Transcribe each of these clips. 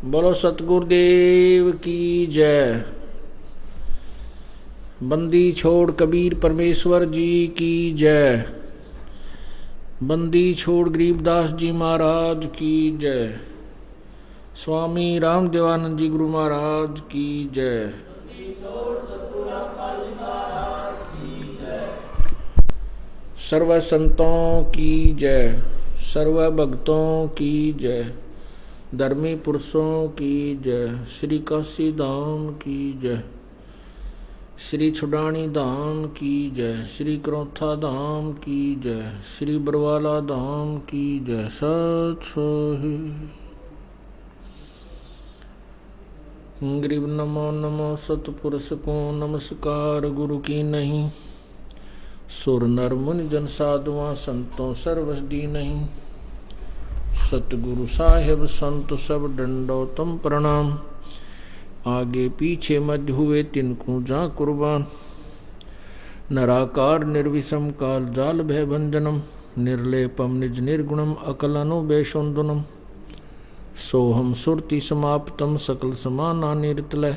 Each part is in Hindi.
बोलो सतगुरुदेव की जय। बंदी छोड़ कबीर परमेश्वर जी की जय। बंदी छोड़ गरीबदास जी महाराज की जय। स्वामी राम देवानंद जी गुरु महाराज की जय। सर्व संतों की जय, सर्व भक्तों की जय, धर्मी पुरुषों की जय। श्री काशी धाम की जय, श्री छुडानी धाम की जय, श्री करौथा धाम की जय, श्री बरवाला धाम की जय। सत सोही गरीब नमो नमो सतपुरुष को नमस्कार गुरु की नहीं। सुर नर मुनि जन साधुआ संतों सर्वस दी नहीं। सतगुरु साहेब संत सब दंडोतम प्रणाम। आगे पीछे मध्य हुए तिनको जा कुर्बान। नराकार निर्विषम काल जाल भय भंजनम। निर्लेपम निज निर्गुणम अकल अनुबेशोन्दनम। सोहम सुरति समाप्तम सकल समाना निरतलय।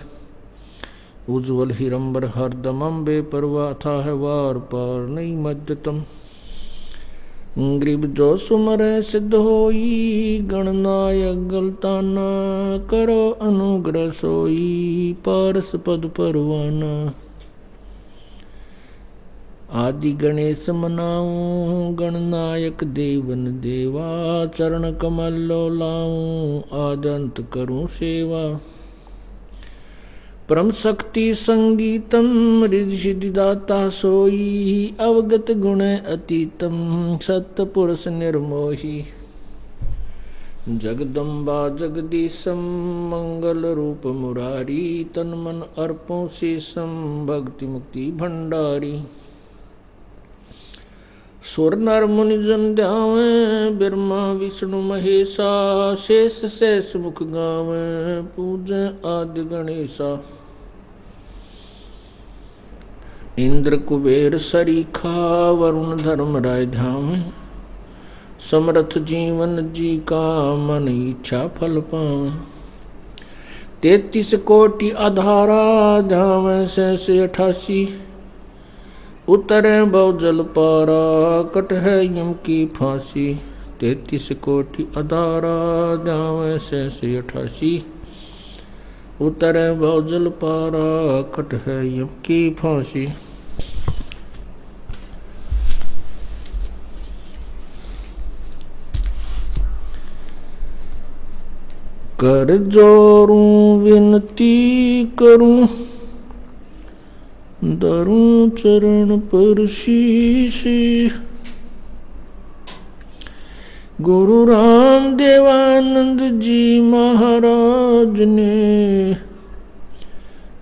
उज्ज्वल हिरंबर हरदमम बेपरवा था है वार पार नहीं मध्यतम। गरीब जो सुमर सिद्ध होई गणनायक गलताना। करो अनुग्रह सोई पारस पद परवाना। आदि गणेश मनाऊं गणनायक देवन देवा। चरण कमल लो लाऊं आदंत करूं सेवा। परम शक्ति संगीतम रिद्धि सिद्धि दाता सोई। अवगत गुण अतीतम सत्य पुरुष निर्मोही। जगदम्बा जगदीशम मंगल रूप मुरारी। तन मन अर्पों शेषम भक्ति मुक्ति भंडारी। सुर नर मुनि जन ध्यावे ब्रह्मा विष्णु महेशा। शेष शेष मुख गावे पूजै आदि गणेशा। इंद्र कुबेर सरीखा वरुण धर्म राय धाम। समर्थ जीवन जी का मन इच्छा फल पावे। 33 कोटि आधारा धाम शेष 88। उतरे बहु जल पारा कट है यम की फांसी। 33 कोटि आधारा धाम शेष 88। उतरे बहु जल पारा कट है यम की फांसी। कर जोरूं विनती करूं धरूं चरण पर शीश। गुरु राम देवानंद जी महाराज ने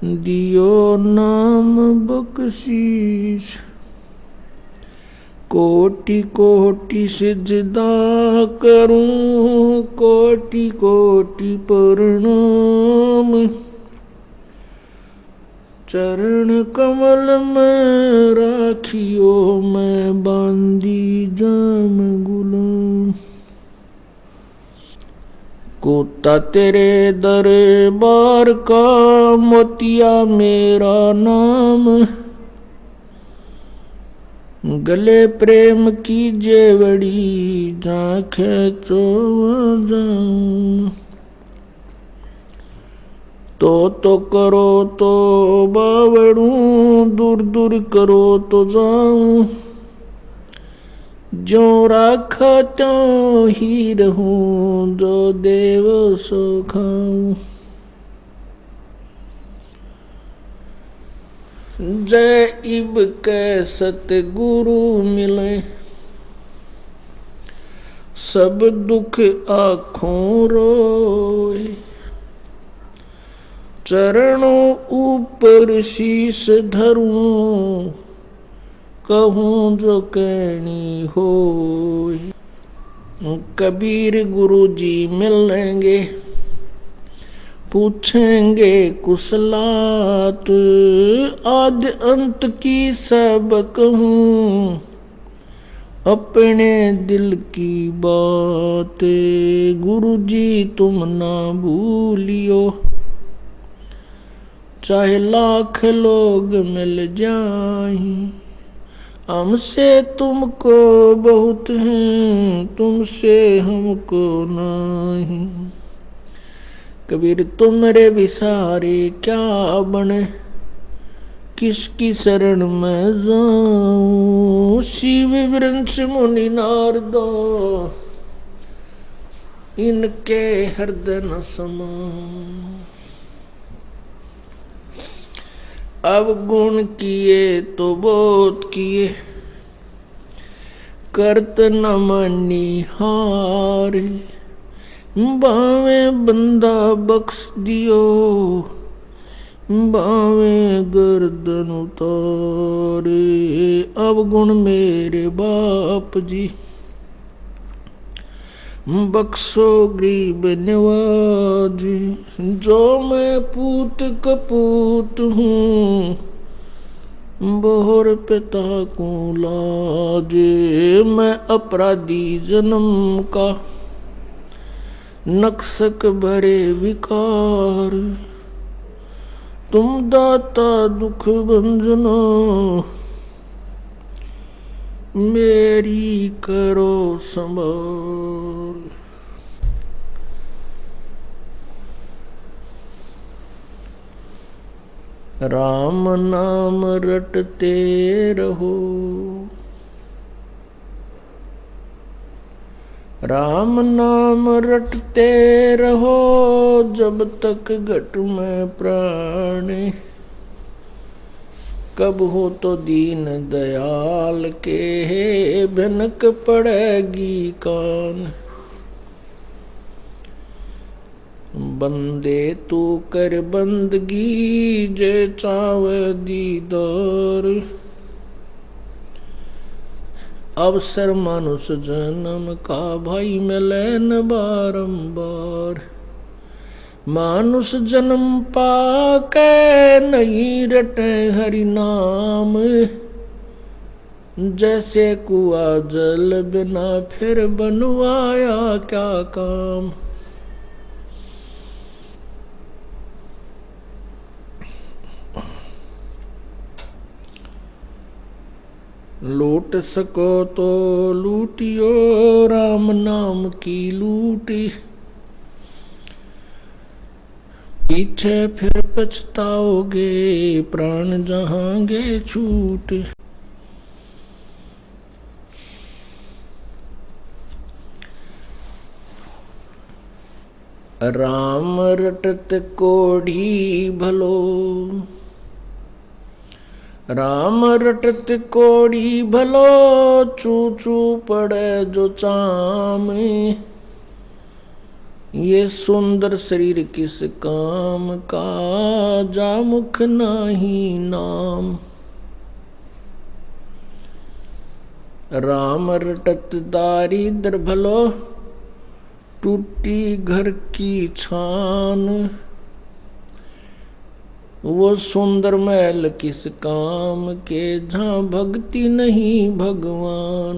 दियो नाम बख्शीश। कोटि कोटि सिजदा करूं कोटि कोटि प्रणाम। चरण कमल में राखियो मैं बांधी जाम गुलाम। कोता तेरे दरबार का मोतिया मेरा नाम। गले प्रेम की जेवड़ी जाखे तो जाऊं। तो करो तो बावड़ूं दूर दूर करो तो जाऊं। जो राखा त्यों ही रहूं जो देव सो खाऊं। जय इब के सतगुरु मिले सब दुख आँखों रोए। चरणों ऊपर शीश धरूं कहूँ जो कहनी होए। कबीर गुरु जी मिलेंगे पूछेंगे कुशलात। आद अंत की सब कहूँ अपने दिल की बात गुरु जी तुम ना भूलियो, चाहे लाख लोग मिल जाएं, हमसे तुमको बहुत हैं, तुमसे हमको नहीं। कबीर तुमरे विसारे क्या बने, किसकी शरण में जाऊं। शिव वृंश मुनि नारदो, इनके हृदय न समाऊं। अब गुण किए तो बहुत किए, करत न मनी हार। बावे बंदा बख्श दियो, बावे गर्दन उतारे। अब गुण मेरे बाप जी, बख्शो गरीब नवाज। जो मैं पूत कपूत हूँ, बोहर पिता को लाजे। मैं अपराधी जन्म का, नक्सक भरे विकार। तुम दाता दुख भंजना, मेरी करो संभाल। राम नाम रटते रहो, राम नाम रटते रहो, जब तक घट में प्राण। कब हो तो दीन दयाल के, भनक पड़ेगी कान। बंदे तू कर बंदगी, जे चावे दीदार। अवसर मानुष जन्म का, भाई मिले न बारंबार। मानुष जन्म पाके, नहीं रटे हरि नाम। जैसे कुआ जल बिना, फिर बनवाया क्या काम। लूट सको तो लूटियो, राम नाम की लूटी। पीछे फिर पछताओगे, प्राण जहांगे छूट। राम रटत कोढ़ी भलो, राम रटत कोढ़ी भलो। चू चू पड़े जो चाम, ये सुंदर शरीर किस काम का। जा मुख नाही नाम, राम रटत दारिद्र भलो। टूटी घर की छान, वो सुंदर महल किस काम के। जहाँ भक्ति नहीं भगवान।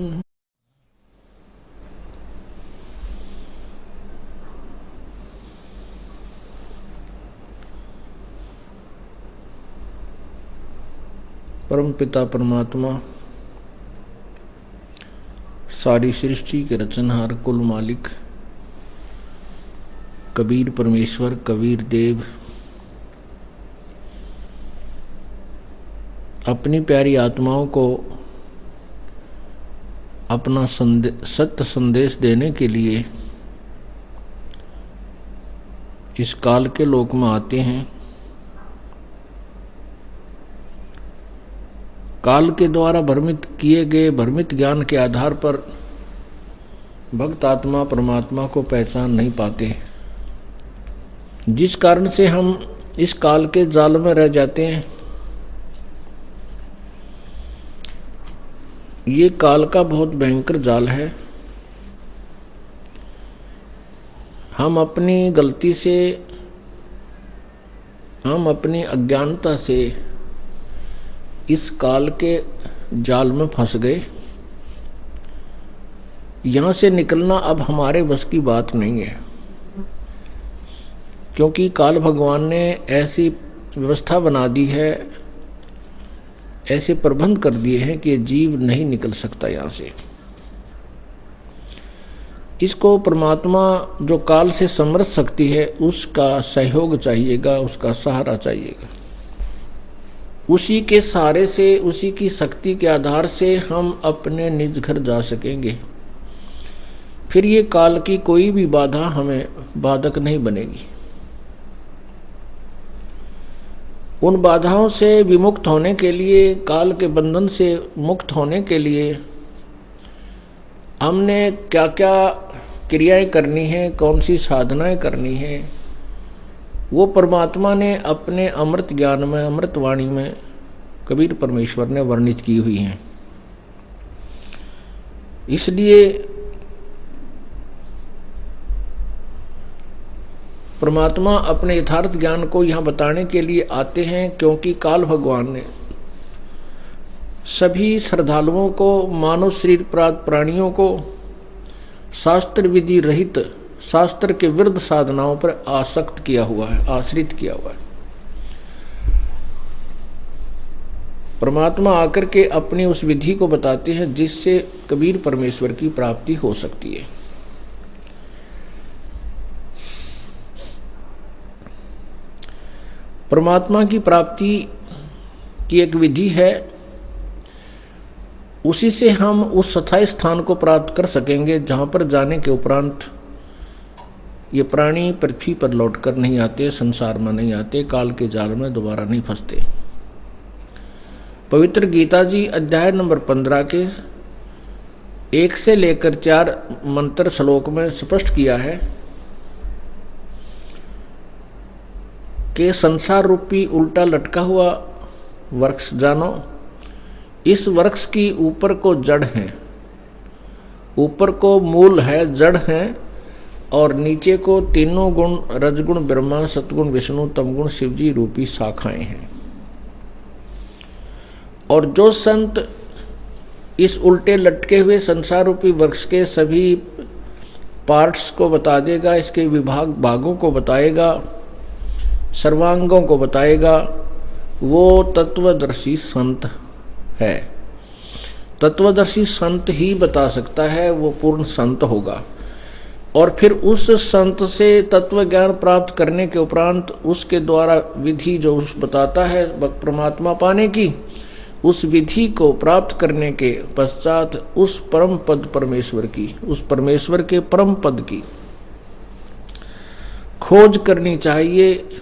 परम पिता परमात्मा, सारी सृष्टि के रचनहार, कुल मालिक कबीर परमेश्वर, कबीर देव अपनी प्यारी आत्माओं को अपना सत्य संदेश देने के लिए इस काल के लोक में आते हैं। काल के द्वारा भ्रमित किए गए भ्रमित ज्ञान के आधार पर भक्त आत्मा परमात्मा को पहचान नहीं पाते, जिस कारण से हम इस काल के जाल में रह जाते हैं। ये काल का बहुत भयंकर जाल है। हम अपनी गलती से, हम अपनी अज्ञानता से इस काल के जाल में फंस गए। यहाँ से निकलना अब हमारे बस की बात नहीं है, क्योंकि काल भगवान ने ऐसी व्यवस्था बना दी है, ऐसे प्रबंध कर दिए हैं कि जीव नहीं निकल सकता यहाँ से। इसको परमात्मा जो काल से समर्थ शक्ति है उसका सहयोग चाहिएगा, उसका सहारा चाहिएगा। उसी के सहारे से, उसी की शक्ति के आधार से हम अपने निज घर जा सकेंगे। फिर ये काल की कोई भी बाधा हमें बाधक नहीं बनेगी। उन बाधाओं से विमुक्त होने के लिए, काल के बंधन से मुक्त होने के लिए हमने क्या क्या क्रियाएं करनी है, कौन सी साधनाएं करनी है, वो परमात्मा ने अपने अमृत ज्ञान में, अमृत वाणी में कबीर परमेश्वर ने वर्णित की हुई हैं। इसलिए परमात्मा अपने यथार्थ ज्ञान को यहाँ बताने के लिए आते हैं, क्योंकि काल भगवान ने सभी श्रद्धालुओं को, मानव शरीर प्राप्त प्राणियों को शास्त्र विधि रहित, शास्त्र के विरुद्ध साधनाओं पर आसक्त किया हुआ है, आश्रित किया हुआ है। परमात्मा आकर के अपनी उस विधि को बताते हैं जिससे कबीर परमेश्वर की प्राप्ति हो सकती है। परमात्मा की प्राप्ति की एक विधि है, उसी से हम उस स्थायी स्थान को प्राप्त कर सकेंगे जहाँ पर जाने के उपरांत ये प्राणी पृथ्वी पर लौटकर नहीं आते, संसार में नहीं आते, काल के जाल में दोबारा नहीं फंसते। पवित्र गीता जी अध्याय नंबर 15 के 1 से लेकर 4 मंत्र श्लोक में स्पष्ट किया है कि संसार रूपी उल्टा लटका हुआ वृक्ष जानो, इस वृक्ष की ऊपर को जड़ है, ऊपर को मूल है, जड़ है, और नीचे को तीनों गुण, रजगुण ब्रह्मा, सतगुण विष्णु, तमगुण शिवजी रूपी शाखाएं हैं। और जो संत इस उल्टे लटके हुए संसार रूपी वृक्ष के सभी पार्ट्स को बता देगा, इसके भागों को बताएगा, सर्वांगों को बताएगा, वो तत्वदर्शी संत है। तत्वदर्शी संत ही बता सकता है, वो पूर्ण संत होगा। और फिर उस संत से तत्व ज्ञान प्राप्त करने के उपरांत उसके द्वारा विधि जो बताता है परमात्मा पाने की, उस विधि को प्राप्त करने के पश्चात उस परम पद परमेश्वर की, उस परमेश्वर के परम पद की खोज करनी चाहिए,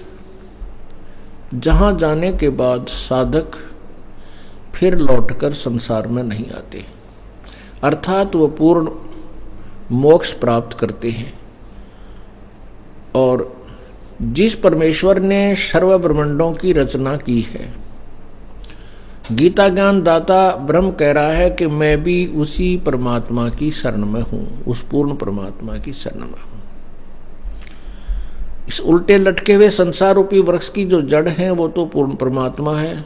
जहां जाने के बाद साधक फिर लौटकर संसार में नहीं आते, अर्थात वो पूर्ण मोक्ष प्राप्त करते हैं। और जिस परमेश्वर ने सर्व ब्रह्मांडों की रचना की है, गीता ज्ञान दाता ब्रह्म कह रहा है कि मैं भी उसी परमात्मा की शरण में हूं, उस पूर्ण परमात्मा की शरण में हूं। इस उल्टे लटके हुए संसार रूपी वृक्ष की जो जड़ है वो तो पूर्ण परमात्मा है,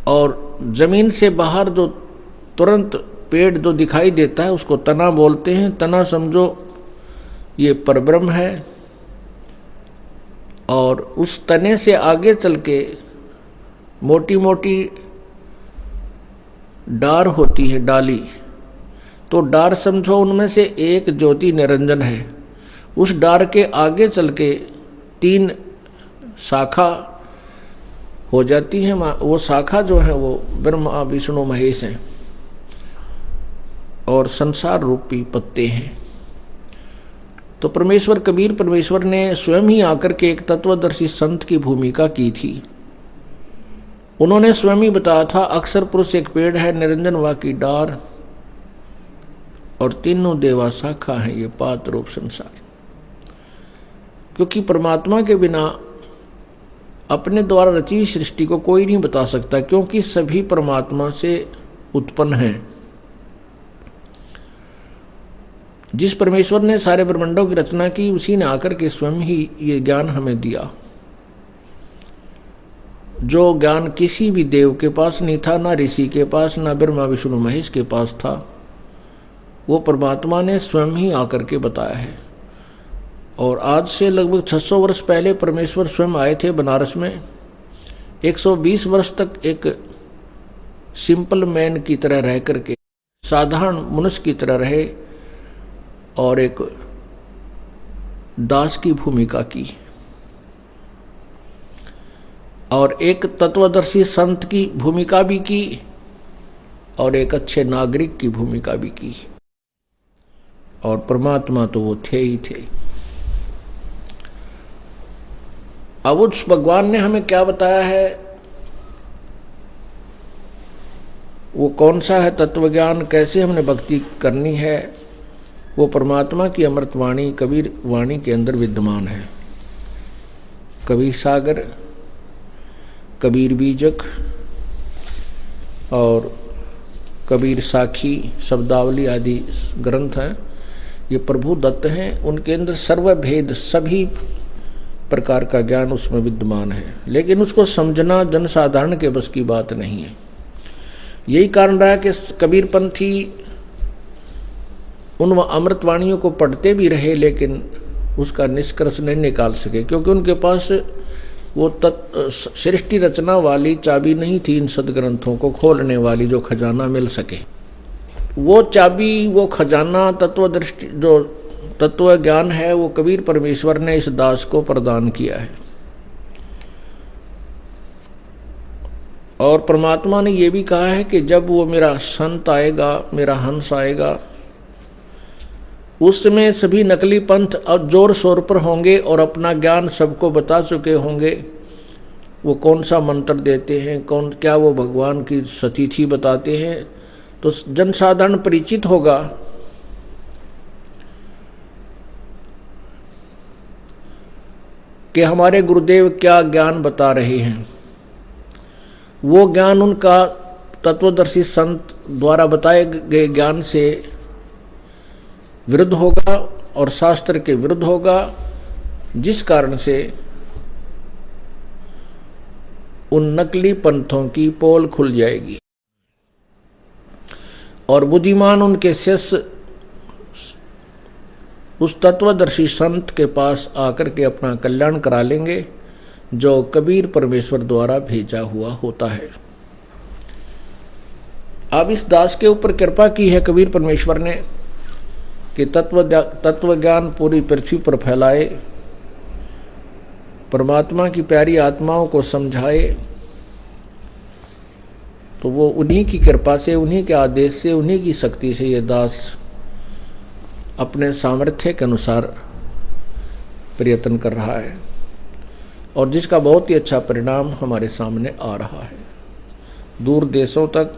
और जमीन से बाहर जो तुरंत पेड़ जो दिखाई देता है उसको तना बोलते हैं। तना समझो ये परब्रह्म है, और उस तने से आगे चल के मोटी मोटी डार होती है, डाली, तो डार समझो उनमें से एक ज्योति निरंजन है। उस डार के आगे चल के 3 शाखा हो जाती है, वो शाखा जो है वो ब्रह्मा विष्णु महेश हैं, और संसार रूपी पत्ते हैं। तो परमेश्वर कबीर परमेश्वर ने स्वयं ही आकर के एक तत्वदर्शी संत की भूमिका की थी। उन्होंने स्वयं ही बताया था, अक्षर पुरुष एक पेड़ है, निरंजन वा की डार, और तीनों देवा शाखा है ये पात रूप संसार। क्योंकि परमात्मा के बिना अपने द्वारा रची हुई सृष्टि को कोई नहीं बता सकता, क्योंकि सभी परमात्मा से उत्पन्न हैं। जिस परमेश्वर ने सारे ब्रह्मांडों की रचना की, उसी ने आकर के स्वयं ही ये ज्ञान हमें दिया, जो ज्ञान किसी भी देव के पास नहीं था, ना ऋषि के पास, ना ब्रह्मा विष्णु महेश के पास था। वो परमात्मा ने स्वयं ही आकर के बताया है। और आज से लगभग 600 वर्ष पहले परमेश्वर स्वयं आए थे बनारस में। 120 वर्ष तक एक सिंपल मैन की तरह रह करके, साधारण मनुष्य की तरह रहे और एक दास की भूमिका की और एक तत्वदर्शी संत की भूमिका भी की और एक अच्छे नागरिक की भूमिका भी की। और परमात्मा तो वो थे ही थे। अब उस भगवान ने हमें क्या बताया है, वो कौन सा है तत्वज्ञान, कैसे हमने भक्ति करनी है, वो परमात्मा की अमृत वाणी कबीर वाणी के अंदर विद्यमान है। कबीर सागर, कबीर बीजक और कबीर साखी, शब्दावली आदि ग्रंथ हैं, ये प्रभु दत्त हैं। उनके अंदर सर्वभेद, सभी प्रकार का ज्ञान उसमें विद्यमान है, लेकिन उसको समझना जनसाधारण के बस की बात नहीं है। यही कारण रहा कि कबीर पंथी उन अमृतवाणियों को पढ़ते भी रहे, लेकिन उसका निष्कर्ष नहीं निकाल सके, क्योंकि उनके पास वो सृष्टि रचना वाली चाबी नहीं थी इन सदग्रंथों को खोलने वाली, जो खजाना मिल सके। वो चाबी, वो खजाना, तत्वदृष्टि, जो तत्व ज्ञान है, वो कबीर परमेश्वर ने इस दास को प्रदान किया है। और परमात्मा ने ये भी कहा है कि जब वो मेरा संत आएगा, मेरा हंस आएगा, उस समय सभी नकली पंथ अब जोर शोर पर होंगे और अपना ज्ञान सबको बता चुके होंगे। वो कौन सा मंत्र देते हैं, क्या वो भगवान की सतिथि बताते हैं, तो जनसाधारण परिचित होगा। कि हमारे गुरुदेव क्या ज्ञान बता रहे हैं। वो ज्ञान उनका तत्वदर्शी संत द्वारा बताए गए ज्ञान से विरुद्ध होगा और शास्त्र के विरुद्ध होगा, जिस कारण से उन नकली पंथों की पोल खुल जाएगी और बुद्धिमान उनके शिष्य उस तत्वदर्शी संत के पास आकर के अपना कल्याण करा लेंगे, जो कबीर परमेश्वर द्वारा भेजा हुआ होता है। अब इस दास के ऊपर कृपा की है कबीर परमेश्वर ने कि तत्व ज्ञान पूरी पृथ्वी पर फैलाए, परमात्मा की प्यारी आत्माओं को समझाए। तो वो उन्हीं की कृपा से, उन्हीं के आदेश से, उन्हीं की शक्ति से ये दास अपने सामर्थ्य के अनुसार प्रयत्न कर रहा है और जिसका बहुत ही अच्छा परिणाम हमारे सामने आ रहा है। दूर देशों तक,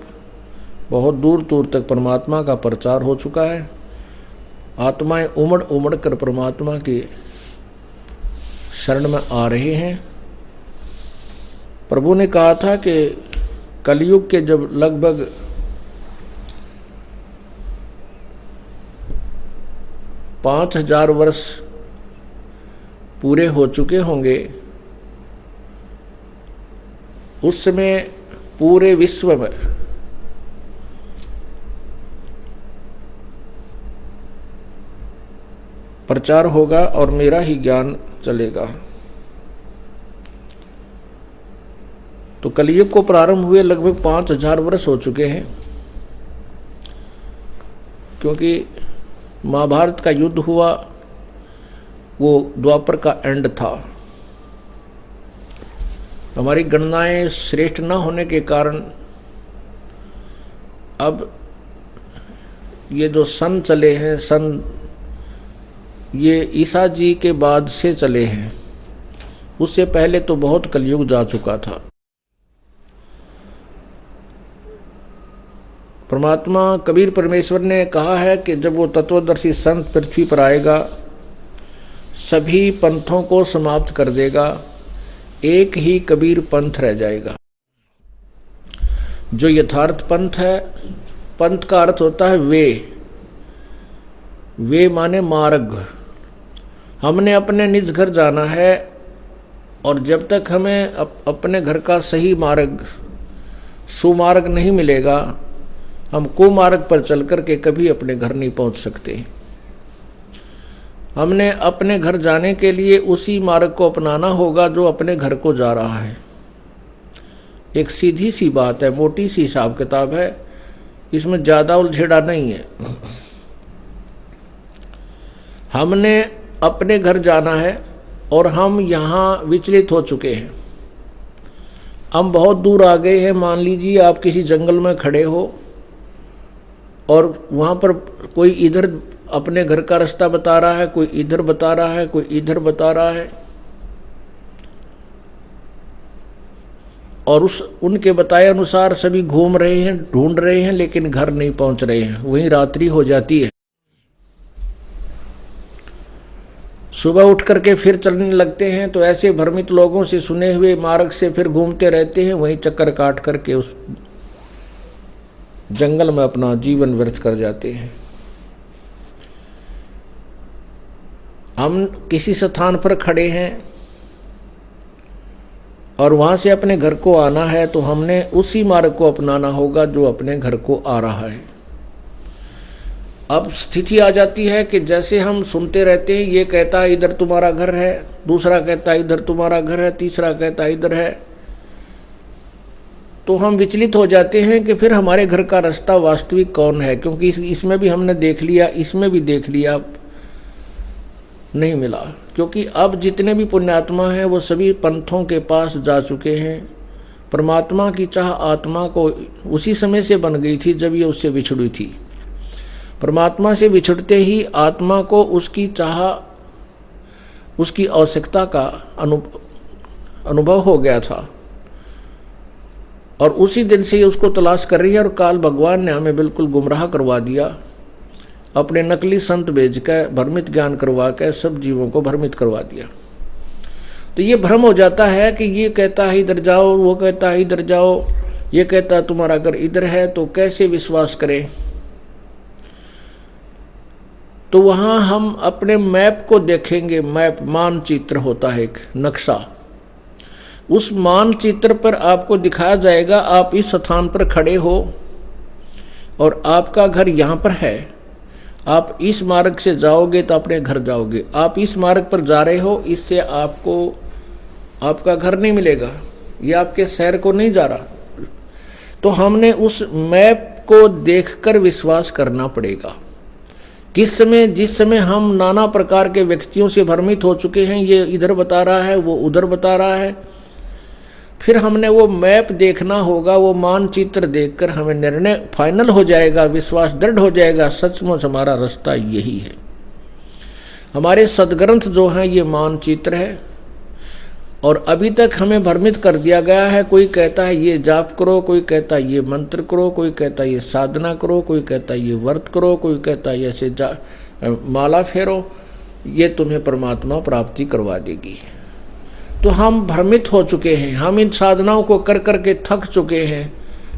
बहुत दूर दूर तक परमात्मा का प्रचार हो चुका है। आत्माएं उमड़ उमड़ कर परमात्मा के शरण में आ रहे हैं। प्रभु ने कहा था कि कलयुग के जब लगभग 5000 वर्ष पूरे हो चुके होंगे, उस समय पूरे विश्व में प्रचार होगा और मेरा ही ज्ञान चलेगा। तो कलयुग को प्रारंभ हुए लगभग 5000 वर्ष हो चुके हैं, क्योंकि महाभारत का युद्ध हुआ वो द्वापर का एंड था। हमारी गणनाएं श्रेष्ठ न होने के कारण अब ये जो सन चले हैं, सन ये ईसा जी के बाद से चले हैं, उससे पहले तो बहुत कलयुग जा चुका था। परमात्मा कबीर परमेश्वर ने कहा है कि जब वो तत्वदर्शी संत पृथ्वी पर आएगा, सभी पंथों को समाप्त कर देगा, एक ही कबीर पंथ रह जाएगा, जो यथार्थ पंथ है। पंथ का अर्थ होता है वे माने मार्ग। हमने अपने निज घर जाना है और जब तक हमें अपने घर का सही मार्ग, सुमार्ग नहीं मिलेगा, हम कुमार्ग पर चल कर के कभी अपने घर नहीं पहुंच सकते। हमने अपने घर जाने के लिए उसी मार्ग को अपनाना होगा जो अपने घर को जा रहा है। एक सीधी सी बात है, मोटी सी हिसाब किताब है, इसमें ज़्यादा उलझेड़ा नहीं है। हमने अपने घर जाना है और हम यहाँ विचलित हो चुके हैं। हम बहुत दूर आ गए हैं। मान लीजिए आप किसी जंगल में खड़े हो और वहाँ पर कोई इधर अपने घर का रास्ता बता रहा है, कोई इधर बता रहा है, कोई इधर बता रहा है, और उनके बताए अनुसार सभी घूम रहे हैं, ढूंढ रहे हैं, लेकिन घर नहीं पहुंच रहे हैं। वहीं रात्रि हो जाती है। सुबह उठ करके फिर चलने लगते हैं तो ऐसे भ्रमित लोगों से सुने हुए मार्ग से फिर घूमते रहते हैं, वहीं चक्कर काट करके उस जंगल में अपना जीवन व्यर्थ कर जाते हैं। हम किसी स्थान पर खड़े हैं और वहां से अपने घर को आना है तो हमने उसी मार्ग को अपनाना होगा जो अपने घर को आ रहा है। अब स्थिति आ जाती है कि जैसे हम सुनते रहते हैं, ये कहता है इधर तुम्हारा घर है, दूसरा कहता है इधर तुम्हारा घर है, तीसरा कहता है इधर है, तो हम विचलित हो जाते हैं कि फिर हमारे घर का रास्ता वास्तविक कौन है, क्योंकि इसमें भी हमने देख लिया, इसमें भी देख लिया, नहीं मिला। क्योंकि अब जितने भी पुण्यात्मा हैं वो सभी पंथों के पास जा चुके हैं। परमात्मा की चाह आत्मा को उसी समय से बन गई थी जब ये उससे बिछड़ी थी। परमात्मा से बिछड़ते ही आत्मा को उसकी चाह, उसकी आवश्यकता का अनुभव हो गया था और उसी दिन से उसको तलाश कर रही है। और काल भगवान ने हमें बिल्कुल गुमराह करवा दिया, अपने नकली संत भेज कर भ्रमित ज्ञान करवा कर सब जीवों को भ्रमित करवा दिया। तो ये भ्रम हो जाता है कि ये कहता है इधर जाओ, वो कहता है इधर जाओ, ये कहता है तुम्हारा घर इधर है, तो कैसे विश्वास करें। तो वहां हम अपने मैप को देखेंगे। मैप मानचित्र होता है, एक नक्शा। उस मानचित्र पर आपको दिखाया जाएगा आप इस स्थान पर खड़े हो और आपका घर यहाँ पर है। आप इस मार्ग से जाओगे तो अपने घर जाओगे। आप इस मार्ग पर जा रहे हो, इससे आपको आपका घर नहीं मिलेगा, ये आपके शहर को नहीं जा रहा। तो हमने उस मैप को देखकर विश्वास करना पड़ेगा। किस समय, जिस समय हम नाना प्रकार के व्यक्तियों से भ्रमित हो चुके हैं, ये इधर बता रहा है, वो उधर बता रहा है, फिर हमने वो मैप देखना होगा। वो मानचित्र देखकर हमें निर्णय फाइनल हो जाएगा, विश्वास दृढ़ हो जाएगा, सचमुच हमारा रास्ता यही है। हमारे सदग्रंथ जो हैं ये मानचित्र है और अभी तक हमें भ्रमित कर दिया गया है। कोई कहता है ये जाप करो, कोई कहता है ये मंत्र करो, कोई कहता है ये साधना करो, कोई कहता है ये व्रत करो, कोई कहता है ऐसे माला फेरो, ये तुम्हें परमात्मा प्राप्ति करवा देगी। तो हम भ्रमित हो चुके हैं, हम इन साधनाओं को कर करके थक चुके हैं,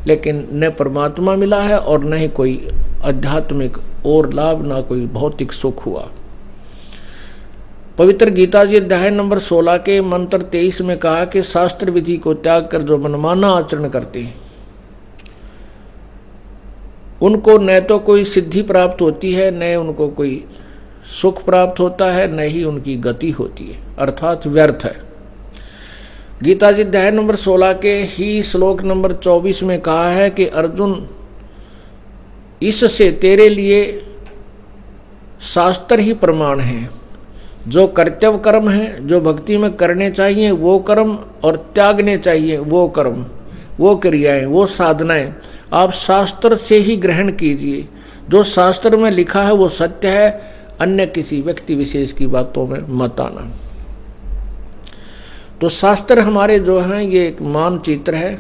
लेकिन न परमात्मा मिला है और न ही कोई आध्यात्मिक और लाभ, ना कोई भौतिक सुख हुआ। पवित्र गीता जी अध्याय नंबर 16 के मंत्र 23 में कहा कि शास्त्र विधि को त्याग कर जो मनमाना आचरण करते हैं उनको न तो कोई सिद्धि प्राप्त होती है, न उनको कोई सुख प्राप्त होता है, न ही उनकी गति होती है, अर्थात व्यर्थ है। गीता जी अध्याय नंबर 16 के ही श्लोक नंबर 24 में कहा है कि अर्जुन, इससे तेरे लिए शास्त्र ही प्रमाण है। जो कर्तव्य कर्म है, जो भक्ति में करने चाहिए वो कर्म और त्यागने चाहिए वो कर्म, वो क्रियाएं, वो साधनाएं आप शास्त्र से ही ग्रहण कीजिए। जो शास्त्र में लिखा है वो सत्य है, अन्य किसी व्यक्ति विशेष की बातों में मत आना। तो शास्त्र हमारे जो हैं ये एक मानचित्र है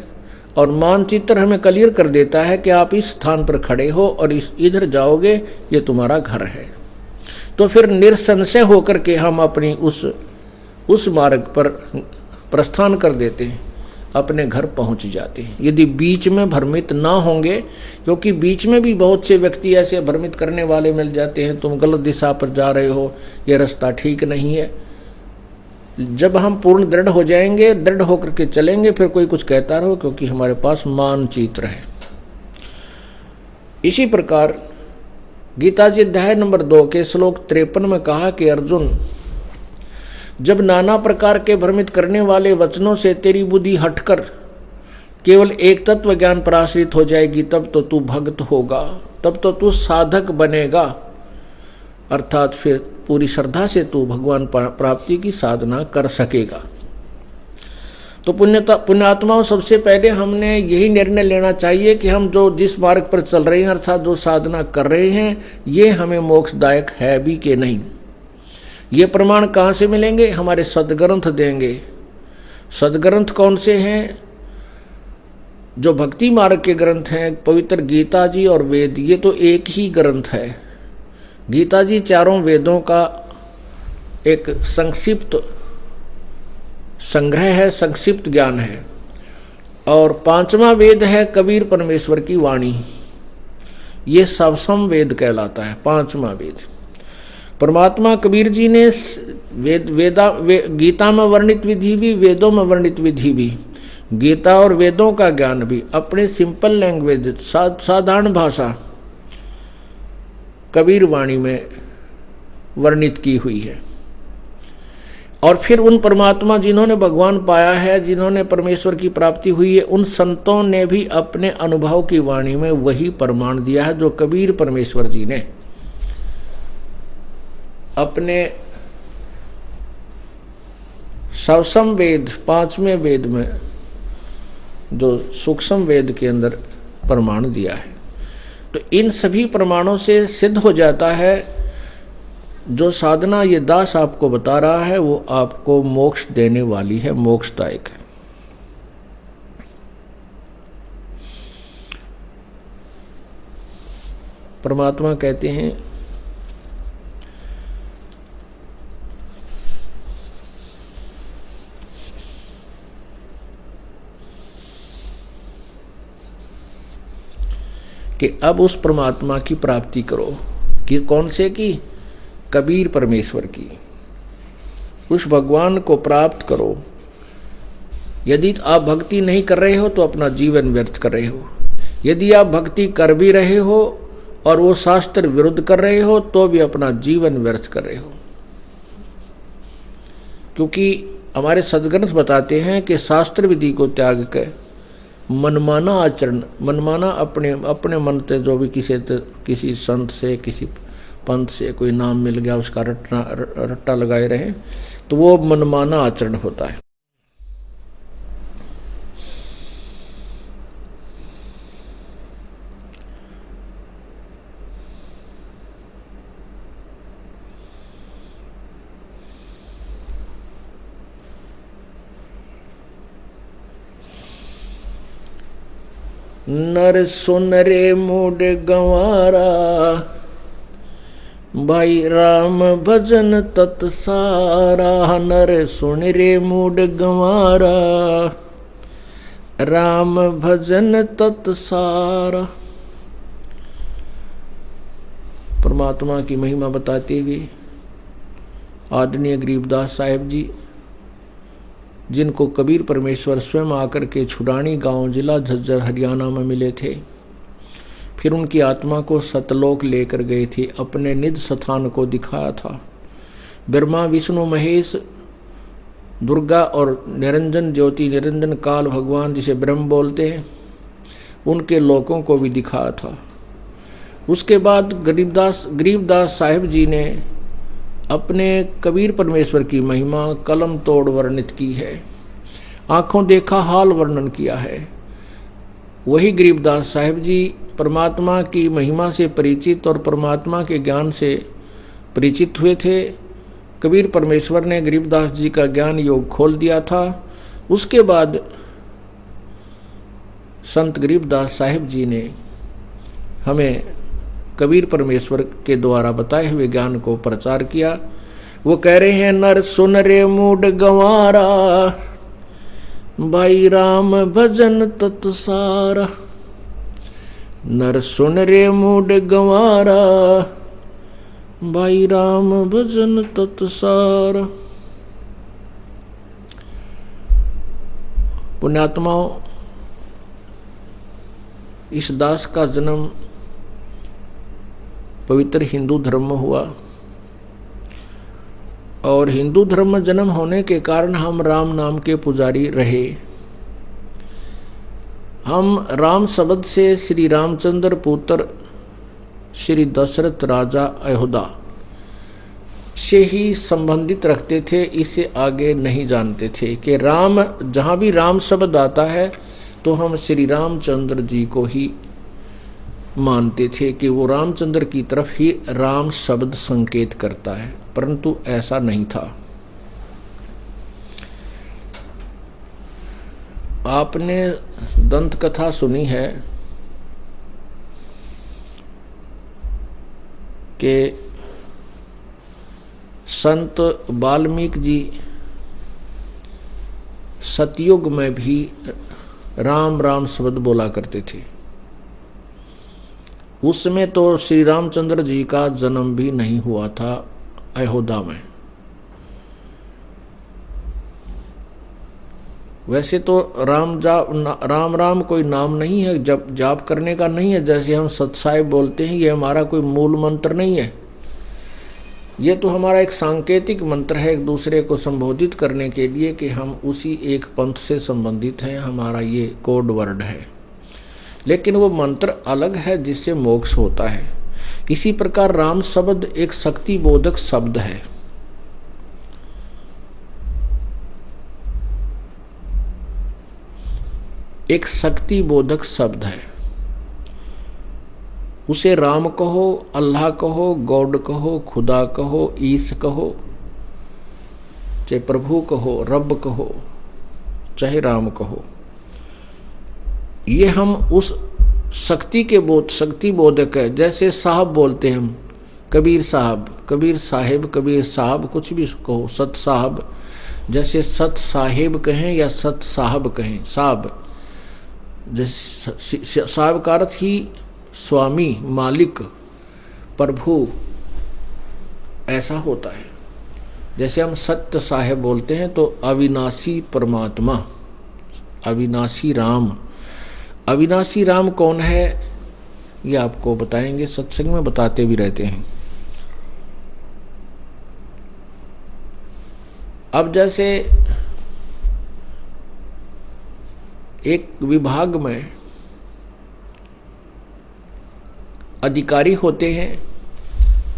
और मानचित्र हमें क्लियर कर देता है कि आप इस स्थान पर खड़े हो और इधर जाओगे, ये तुम्हारा घर है। तो फिर निरसंशय होकर के हम अपनी उस मार्ग पर प्रस्थान कर देते हैं, अपने घर पहुंच जाते हैं। यदि बीच में भ्रमित ना होंगे, क्योंकि बीच में भी बहुत से व्यक्ति ऐसे भ्रमित करने वाले मिल जाते हैं, तुम गलत दिशा पर जा रहे हो, ये रास्ता ठीक नहीं है। जब हम पूर्ण दृढ़ हो जाएंगे, दृढ़ होकर के चलेंगे, फिर कोई कुछ कहता रहो, क्योंकि हमारे पास मानचित्र है। इसी प्रकार गीता जी अध्याय नंबर 2 के श्लोक 53 में कहा कि अर्जुन, जब नाना प्रकार के भ्रमित करने वाले वचनों से तेरी बुद्धि हटकर केवल एक तत्व ज्ञान पर आश्रित हो जाएगी, तब तो तू भक्त होगा, तब तो तू साधक बनेगा। अर्थात फिर पूरी श्रद्धा से तू भगवान प्राप्ति की साधना कर सकेगा। तो पुण्यात्माओं, सबसे पहले हमने यही निर्णय लेना चाहिए कि हम जो जिस मार्ग पर चल रहे हैं, अर्थात जो साधना कर रहे हैं, ये हमें मोक्षदायक है भी कि नहीं। ये प्रमाण कहाँ से मिलेंगे? हमारे सदग्रंथ देंगे। सदग्रंथ कौन से हैं? जो भक्ति मार्ग के ग्रंथ हैं, पवित्र गीता जी और वेद, ये तो एक ही ग्रंथ है। गीता जी चारों वेदों का एक संक्षिप्त संग्रह है, संक्षिप्त ज्ञान है। और 5वां वेद है कबीर परमेश्वर की वाणी, ये सबसम वेद कहलाता है। 5वां वेद परमात्मा कबीर जी ने गीता में वर्णित विधि भी, वेदों में वर्णित विधि भी, गीता और वेदों का ज्ञान भी अपने सिंपल लैंग्वेज, साधारण भाषा कबीर वाणी में वर्णित की हुई है। और फिर उन परमात्मा जिन्होंने भगवान पाया है, जिन्होंने परमेश्वर की प्राप्ति हुई है, उन संतों ने भी अपने अनुभव की वाणी में वही प्रमाण दिया है जो कबीर परमेश्वर जी ने अपने सबसम वेद, 5वें वेद में, जो सूक्ष्म वेद के अंदर प्रमाण दिया है। तो इन सभी प्रमाणों से सिद्ध हो जाता है जो साधना ये दास आपको बता रहा है वो आपको मोक्ष देने वाली है, मोक्षदायक है। परमात्मा कहते हैं कि अब उस परमात्मा की प्राप्ति करो। कि कौन से की? कबीर परमेश्वर की। उस भगवान को प्राप्त करो। यदि आप भक्ति नहीं कर रहे हो तो अपना जीवन व्यर्थ कर रहे हो। यदि आप भक्ति कर भी रहे हो और वो शास्त्र विरुद्ध कर रहे हो तो भी अपना जीवन व्यर्थ कर रहे हो। क्योंकि हमारे सद्ग्रंथ बताते हैं कि शास्त्र विधि को त्याग कर मनमाना आचरण, मनमाना अपने मन से जो भी किसी संत से, किसी पंथ से कोई नाम मिल गया उसका रट्टा लगाए रहे, तो वो मनमाना आचरण होता है। नर सुन रे मूड गंवारा, भाई राम भजन तत्सारा। नर सुन रे मूड गंवारा, राम भजन तत्सारा। परमात्मा की महिमा बताते हुए आदरणीय गरीबदास साहिब जी, जिनको कबीर परमेश्वर स्वयं आकर के छुड़ानी गांव, जिला झज्जर, हरियाणा में मिले थे, फिर उनकी आत्मा को सतलोक लेकर गए थे, अपने निज स्थान को दिखाया था। ब्रह्मा विष्णु महेश, दुर्गा और निरंजन ज्योति, निरंजन काल भगवान जिसे ब्रह्म बोलते हैं, उनके लोकों को भी दिखाया था। उसके बाद गरीबदास साहिब जी ने अपने कबीर परमेश्वर की महिमा कलम तोड़ वर्णित की है, आंखों देखा हाल वर्णन किया है। वही गरीबदास साहिब जी परमात्मा की महिमा से परिचित और परमात्मा के ज्ञान से परिचित हुए थे। कबीर परमेश्वर ने गरीबदास जी का ज्ञान योग खोल दिया था। उसके बाद संत गरीबदास साहिब जी ने हमें कबीर परमेश्वर के द्वारा बताए हुए ज्ञान को प्रचार किया। वो कह रहे हैं, नर सुन रे मूड गंवारा, भाई राम भजन तत्सारा। नर सुन रे मूड गंवारा, भाई राम भजन तत्सारा। पुण्यात्माओं, इस दास का जन्म पवित्र हिंदू धर्म हुआ। और हिंदू धर्म जन्म होने के कारण हम राम नाम के पुजारी रहे। हम राम शब्द से श्री रामचंद्र पुत्र श्री दशरथ राजा अयोध्या से ही संबंधित रखते थे, इससे आगे नहीं जानते थे कि राम, जहाँ भी राम शब्द आता है तो हम श्री रामचंद्र जी को ही मानते थे कि वो रामचंद्र की तरफ ही राम शब्द संकेत करता है, परंतु ऐसा नहीं था। आपने दंत कथा सुनी है कि संत वाल्मीकि जी सतयुग में भी राम राम शब्द बोला करते थे। उसमें तो श्री रामचंद्र जी का जन्म भी नहीं हुआ था अयोध्या में। वैसे तो राम राम कोई नाम नहीं है, जब जाप करने का नहीं है। जैसे हम सतसाहिब बोलते हैं, ये हमारा कोई मूल मंत्र नहीं है। ये तो हमारा एक सांकेतिक मंत्र है, एक दूसरे को संबोधित करने के लिए कि हम उसी एक पंथ से संबंधित हैं। हमारा ये कोड वर्ड है, लेकिन वो मंत्र अलग है जिससे मोक्ष होता है। इसी प्रकार राम शब्द एक शक्ति बोधक शब्द है। एक शक्ति बोधक शब्द है। उसे राम कहो, अल्लाह कहो, गॉड कहो, खुदा कहो, ईश कहो, चाहे प्रभु कहो, रब कहो, चाहे राम कहो, ये हम उस शक्ति के शक्ति बोधक है। जैसे साहब बोलते हैं हम, कबीर साहब, कबीर साहिब, कबीर साहब, कुछ भी कहो, सत साहब। जैसे सत साहिब कहें या सत साहब कहें, साहब जैसे साहब का अर्थ ही स्वामी, मालिक, प्रभु ऐसा होता है। जैसे हम सत्य साहेब बोलते हैं तो अविनाशी परमात्मा, अविनाशी राम। अविनाशी राम कौन है ये आपको बताएंगे, सत्संग में बताते भी रहते हैं। अब जैसे एक विभाग में अधिकारी होते हैं,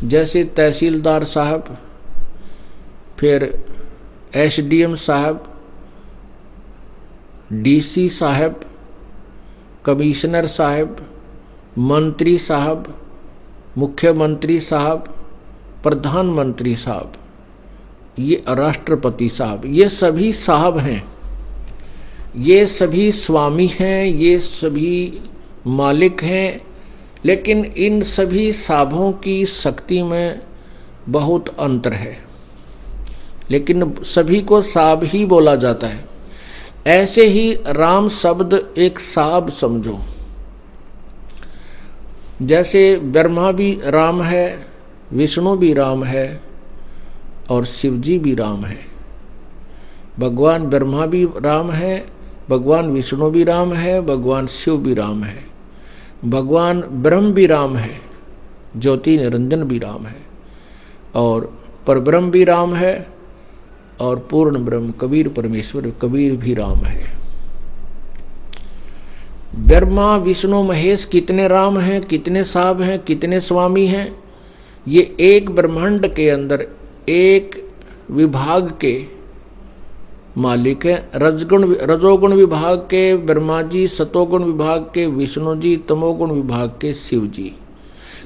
जैसे तहसीलदार साहब, फिर एसडीएम साहब, डीसी साहब, कमिश्नर साहब, मंत्री साहब, मुख्यमंत्री साहब, प्रधानमंत्री साहब, ये राष्ट्रपति साहब, ये सभी साहब हैं। ये सभी स्वामी हैं, ये सभी मालिक हैं। लेकिन इन सभी साहबों की शक्ति में बहुत अंतर है, लेकिन सभी को साहब ही बोला जाता है। ऐसे ही राम शब्द एक साहब समझो। जैसे ब्रह्मा भी राम है, विष्णु भी राम है और शिव जी भी राम है। भगवान ब्रह्मा भी राम है, भगवान विष्णु भी राम है, भगवान शिव भी राम है, भगवान ब्रह्म भी राम है, ज्योति निरंजन भी राम है, और परब्रह्म भी राम है, और पूर्ण ब्रह्म कबीर परमेश्वर कबीर भी राम है। ब्रह्मा विष्णु महेश कितने राम हैं, कितने साहब हैं, कितने स्वामी हैं। ये एक ब्रह्मांड के अंदर एक विभाग के मालिक है। रजोगुण विभाग के ब्रह्मा जी, सतोगुण विभाग के विष्णु जी, तमोगुण विभाग के शिव जी,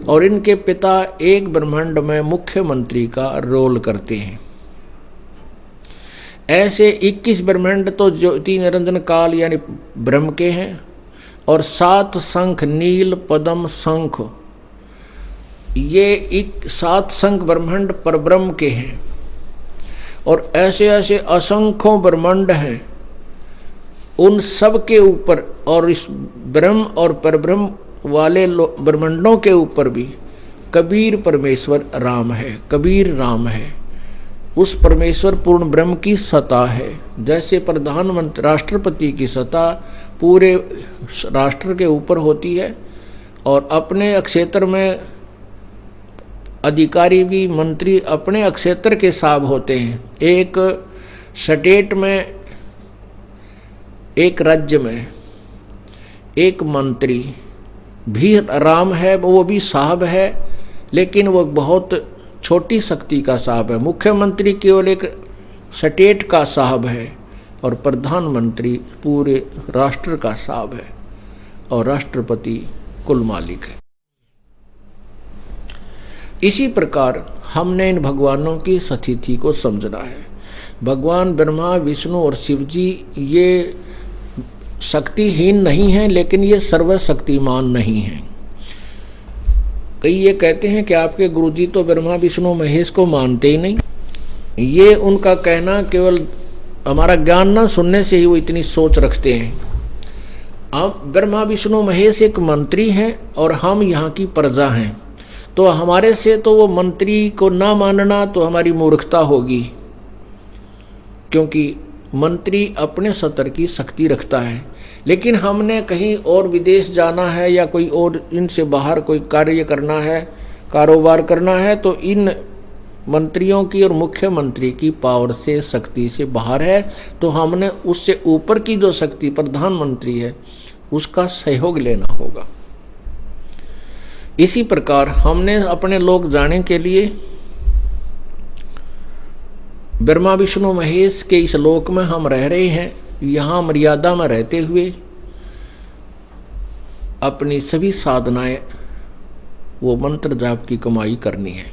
और इनके पिता एक ब्रह्मांड में मुख्यमंत्री का रोल करते हैं। ऐसे 21 ब्रह्मांड तो ज्योति निरंजन काल यानी ब्रह्म के हैं, और 7 शंख नील पद्म शंख, ये 7 शंख ब्रह्मांड परब्रह्म के हैं। और ऐसे ऐसे असंख्यों ब्रह्मांड हैं, उन सब के ऊपर और इस ब्रह्म और परब्रह्म वाले ब्रह्मांडों के ऊपर भी कबीर परमेश्वर राम है, कबीर राम है। उस परमेश्वर पूर्ण ब्रह्म की सत्ता है। जैसे प्रधानमंत्री राष्ट्रपति की सत्ता पूरे राष्ट्र के ऊपर होती है, और अपने क्षेत्र में अधिकारी भी, मंत्री अपने क्षेत्र के साहब होते हैं। एक स्टेट में, एक राज्य में एक मंत्री भी राम है, वो भी साहब है, लेकिन वो बहुत छोटी शक्ति का साहब है। मुख्यमंत्री केवल एक स्टेट का साहब है और प्रधानमंत्री पूरे राष्ट्र का साहब है और राष्ट्रपति कुल मालिक है। इसी प्रकार हमने इन भगवानों की स्थिति को समझना है। भगवान ब्रह्मा, विष्णु और शिव जी ये शक्तिहीन नहीं हैं, लेकिन ये सर्वशक्तिमान नहीं हैं। कई ये कहते हैं कि आपके गुरुजी तो ब्रह्मा, विष्णु, महेश को मानते ही नहीं। ये उनका कहना केवल हमारा ज्ञान ना सुनने से ही वो इतनी सोच रखते हैं। अब ब्रह्मा, विष्णु, महेश एक मंत्री हैं और हम यहाँ की प्रजा हैं, तो हमारे से तो वो मंत्री को ना मानना तो हमारी मूर्खता होगी, क्योंकि मंत्री अपने स्तर की शक्ति रखता है। लेकिन हमने कहीं और विदेश जाना है या कोई और इनसे बाहर कोई कार्य करना है, कारोबार करना है, तो इन मंत्रियों की और मुख्यमंत्री की पावर से, शक्ति से बाहर है, तो हमने उससे ऊपर की जो शक्ति प्रधानमंत्री है उसका सहयोग लेना होगा। इसी प्रकार हमने अपने लोग जाने के लिए ब्रह्मा, विष्णु, महेश के इस लोक में हम रह रहे हैं, यहाँ मर्यादा में रहते हुए अपनी सभी साधनाएं, वो मंत्र जाप की कमाई करनी है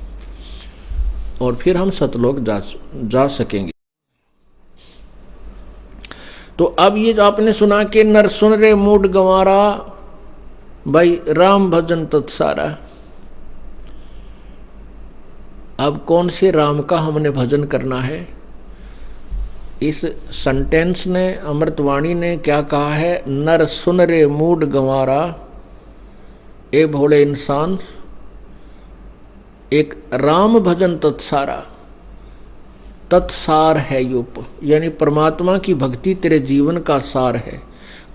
और फिर हम सतलोक जा सकेंगे। तो अब ये जो आपने सुना कि नर सुन रे मूड गंवारा, भाई राम भजन तत्सारा। अब कौन से राम का हमने भजन करना है? इस सेंटेंस ने, अमृतवाणी ने क्या कहा है? नर सुन रे मूड गंवारा, ए भोले इंसान, एक राम भजन तत्सारा। तत्सार है युप, यानी परमात्मा की भक्ति तेरे जीवन का सार है।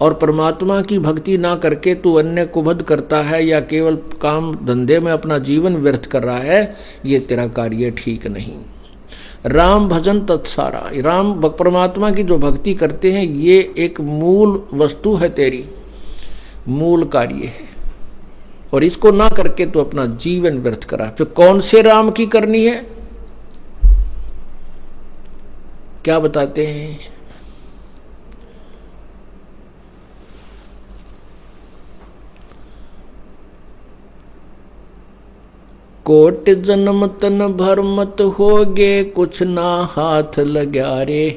और परमात्मा की भक्ति ना करके तू अन्य कुबद करता है या केवल काम धंधे में अपना जीवन व्यर्थ कर रहा है, ये तेरा कार्य ठीक नहीं। राम भजन तत्सारा, राम परमात्मा की जो भक्ति करते हैं ये एक मूल वस्तु है, तेरी मूल कार्य है, और इसको ना करके तू अपना जीवन व्यर्थ करा। फिर कौन से राम की करनी है, क्या बताते हैं? कोट जन्म तन भर मत होगे, कुछ ना हाथ लग्या रे।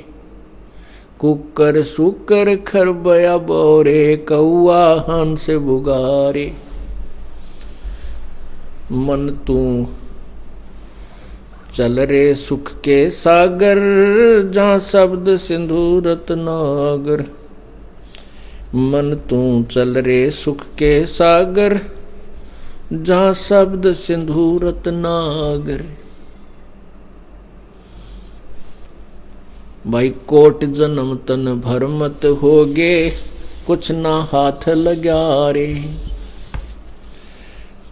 कुकर सुकर खरबया बोरे, कौआ हंस बुगारे। मन तू चल रे सुख के सागर, जहाँ शब्द सिंधु रत्नागर। मन तू चल रे सुख के सागर, जहाँ शब्द सिंधु रत्नागर। भाई कोट जन्म तन भर मत होगे, कुछ ना हाथ लग्या रे।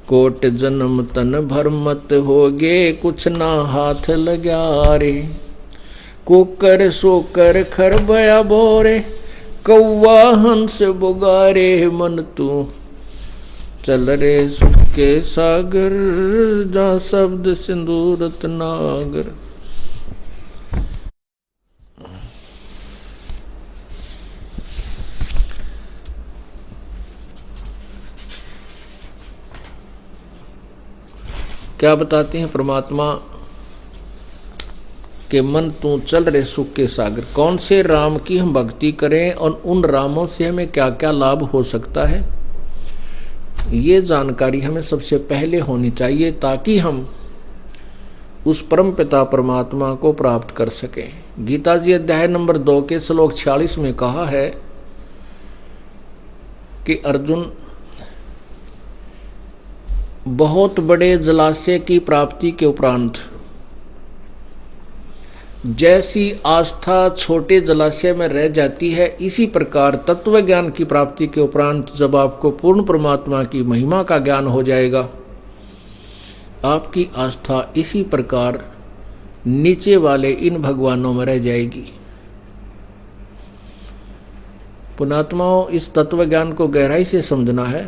कोट जन्म तन भर मत होगे, कुछ ना हाथ लग्या रे। कुकर सोकर खरबया बोरे, कौआ हंस बुगारे। मन तू चल रे सुख के सागर, जहाँ शब्द सिंधु रत्नागर। क्या बताते हैं परमात्मा के मन तू चल रे सुख के सागर। कौन से राम की हम भक्ति करें और उन रामों से हमें क्या क्या लाभ हो सकता है, ये जानकारी हमें सबसे पहले होनी चाहिए, ताकि हम उस परम पिता परमात्मा को प्राप्त कर सकें। गीता जी अध्याय नंबर 2 के श्लोक 46 में कहा है कि अर्जुन, बहुत बड़े जलाशय की प्राप्ति के उपरांत जैसी आस्था छोटे जलाशय में रह जाती है, इसी प्रकार तत्व ज्ञान की प्राप्ति के उपरांत जब आपको पूर्ण परमात्मा की महिमा का ज्ञान हो जाएगा, आपकी आस्था इसी प्रकार नीचे वाले इन भगवानों में रह जाएगी। पुणात्माओं, इस तत्व ज्ञान को गहराई से समझना है,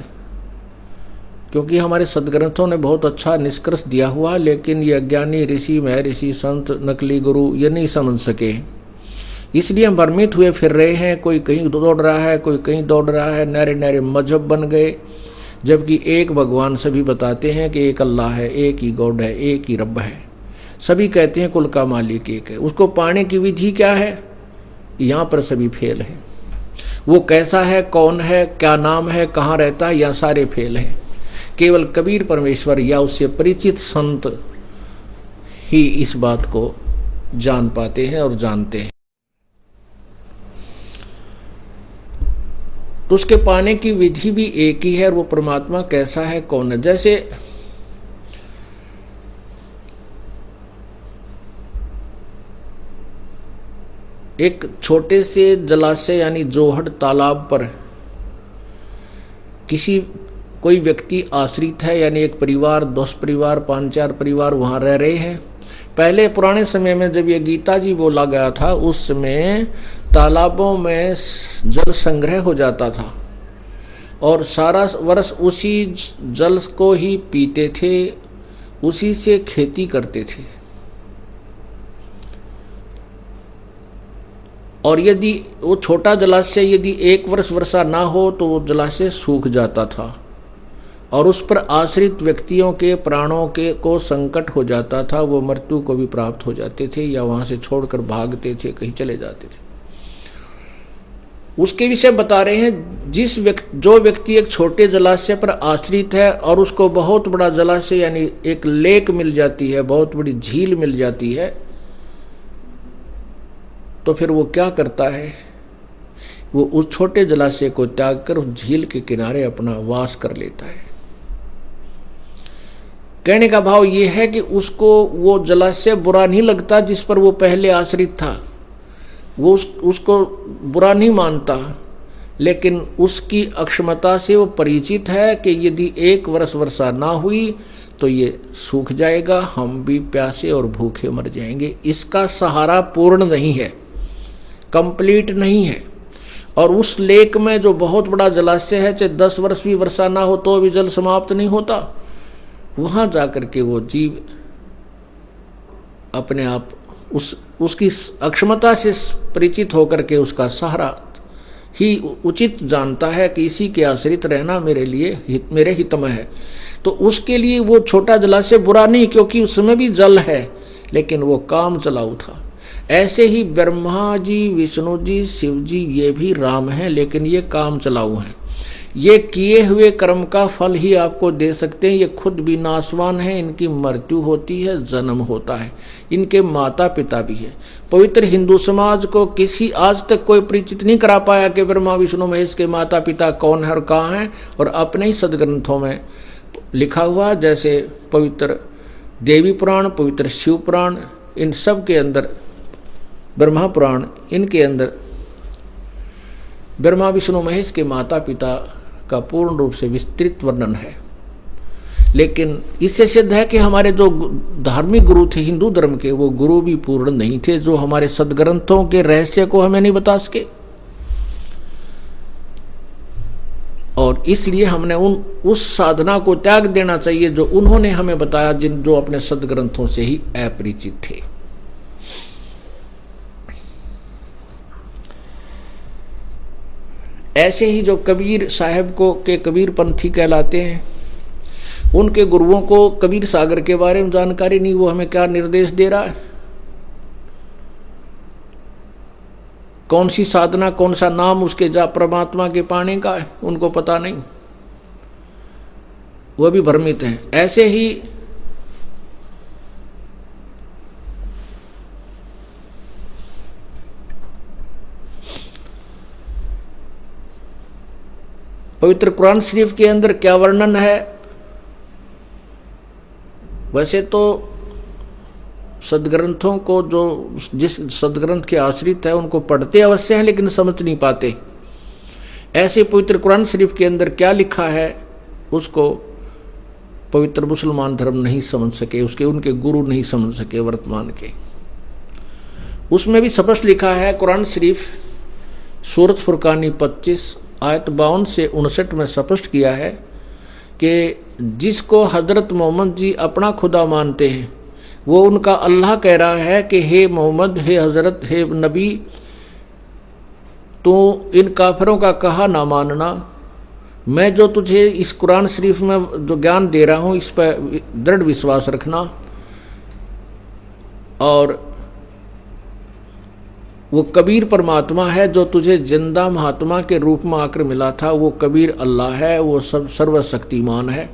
क्योंकि हमारे सदग्रंथों ने बहुत अच्छा निष्कर्ष दिया हुआ, लेकिन ये अज्ञानी ऋषि, महर्षि, संत, नकली गुरु ये नहीं समझ सके। इसलिए हम भ्रमित हुए फिर रहे हैं। कोई कहीं दौड़ रहा है, कोई कहीं दौड़ रहा है, नरे नरे मजहब बन गए, जबकि एक भगवान सभी बताते हैं कि एक अल्लाह है, एक ही गॉड है, एक ही रब है। सभी कहते हैं कुल का मालिक एक है। उसको पाने की विधि क्या है, यहाँ पर सभी फेल हैं। वो कैसा है, कौन है, क्या नाम है, कहाँ रहता है, यहाँ सारे फेल हैं। केवल कबीर परमेश्वर या उससे परिचित संत ही इस बात को जान पाते हैं और जानते हैं। तो उसके पाने की विधि भी एक ही है, और वो परमात्मा कैसा है, कौन है। जैसे एक छोटे से जलाशय यानी जोहड़ तालाब पर कोई व्यक्ति आश्रित है, यानी एक परिवार, 10 परिवार, 5-4 परिवार वहां रह रहे हैं। पहले पुराने समय में जब ये गीता जी बोला गया था, उस समय तालाबों में जल संग्रह हो जाता था और सारा वर्ष उसी जल को ही पीते थे, उसी से खेती करते थे। और यदि वो छोटा जलाशय यदि 1 वर्ष वर्षा ना हो तो वो जलाशय सूख जाता था और उस पर आश्रित व्यक्तियों के प्राणों के को संकट हो जाता था। वो मृत्यु को भी प्राप्त हो जाते थे या वहां से छोड़कर भागते थे, कहीं चले जाते थे। उसके विषय बता रहे हैं। जो व्यक्ति एक छोटे जलाशय पर आश्रित है और उसको बहुत बड़ा जलाशय यानी एक लेक मिल जाती है, बहुत बड़ी झील मिल जाती है, तो फिर वो क्या करता है, वो उस छोटे जलाशय को त्याग कर उस झील के किनारे अपना वास कर लेता है। कहने का भाव ये है कि उसको वो जलाशय बुरा नहीं लगता जिस पर वो पहले आश्रित था, वो उसको बुरा नहीं मानता, लेकिन उसकी अक्षमता से वो परिचित है कि यदि 1 वर्ष वर्षा ना हुई तो ये सूख जाएगा, हम भी प्यासे और भूखे मर जाएंगे। इसका सहारा पूर्ण नहीं है, कंप्लीट नहीं है। और उस लेक में जो बहुत बड़ा जलाशय है, चाहे 10 वर्ष भी वर्षा ना हो तो भी जल समाप्त नहीं होता। वहां जाकर के वो जीव अपने आप उसकी अक्षमता से परिचित होकर के उसका सहारा ही उचित जानता है कि इसी के आश्रित रहना मेरे हित में है। तो उसके लिए वो छोटा जलाशय बुरा नहीं, क्योंकि उसमें भी जल है, लेकिन वो काम चलाऊ था। ऐसे ही ब्रह्मा जी, विष्णु जी, शिव जी ये भी राम हैं, लेकिन ये काम चलाऊ हैं। ये किए हुए कर्म का फल ही आपको दे सकते हैं। ये खुद भी नाशवान है, इनकी मृत्यु होती है, जन्म होता है, इनके माता पिता भी है। पवित्र हिंदू समाज को किसी आज तक कोई परिचित नहीं करा पाया कि ब्रह्मा विष्णु महेश के माता पिता कौन है और कहाँ हैं। और अपने ही सदग्रंथों में लिखा हुआ, जैसे पवित्र देवी पुराण, पवित्र शिव पुराण, इन सब के अंदर, ब्रह्मा पुराण, इनके अंदर ब्रह्मा विष्णु महेश के माता पिता का पूर्ण रूप से विस्तृत वर्णन है। लेकिन इससे सिद्ध है कि हमारे जो धार्मिक गुरु थे हिंदू धर्म के, वो गुरु भी पूर्ण नहीं थे, जो हमारे सदग्रंथों के रहस्य को हमें नहीं बता सके। और इसलिए हमने उस साधना को त्याग देना चाहिए जो उन्होंने हमें बताया, जो अपने सदग्रंथों से ही अपरिचित थे। ऐसे ही जो कबीर साहब को के कबीर पंथी कहलाते हैं, उनके गुरुओं को कबीर सागर के बारे में जानकारी नहीं, वो हमें क्या निर्देश दे रहा है, कौन सी साधना, कौन सा नाम उसके जा परमात्मा के पाने का है, उनको पता नहीं, वो भी भ्रमित हैं। ऐसे ही पवित्र कुरान शरीफ के अंदर क्या वर्णन है, वैसे तो सदग्रंथों को जो जिस सदग्रंथ के आश्रित है उनको पढ़ते अवश्य हैं, लेकिन समझ नहीं पाते। ऐसे पवित्र कुरान शरीफ के अंदर क्या लिखा है उसको पवित्र मुसलमान धर्म नहीं समझ सके, उसके उनके गुरु नहीं समझ सके वर्तमान के। उसमें भी स्पष्ट लिखा है कुरान शरीफ सूरत फुरकानी 25 आयत 52 से 59 में स्पष्ट किया है कि जिसको हजरत मोहम्मद जी अपना खुदा मानते हैं वो उनका अल्लाह कह रहा है कि हे मोहम्मद, हे हजरत, हे नबी, तो इन काफिरों का कहा ना मानना। मैं जो तुझे इस कुरान शरीफ में जो ज्ञान दे रहा हूँ इस पर दृढ़ विश्वास रखना। और वो कबीर परमात्मा है जो तुझे जिंदा महात्मा के रूप में आकर मिला था, वो कबीर अल्लाह है, वो सब सर्वशक्तिमान है।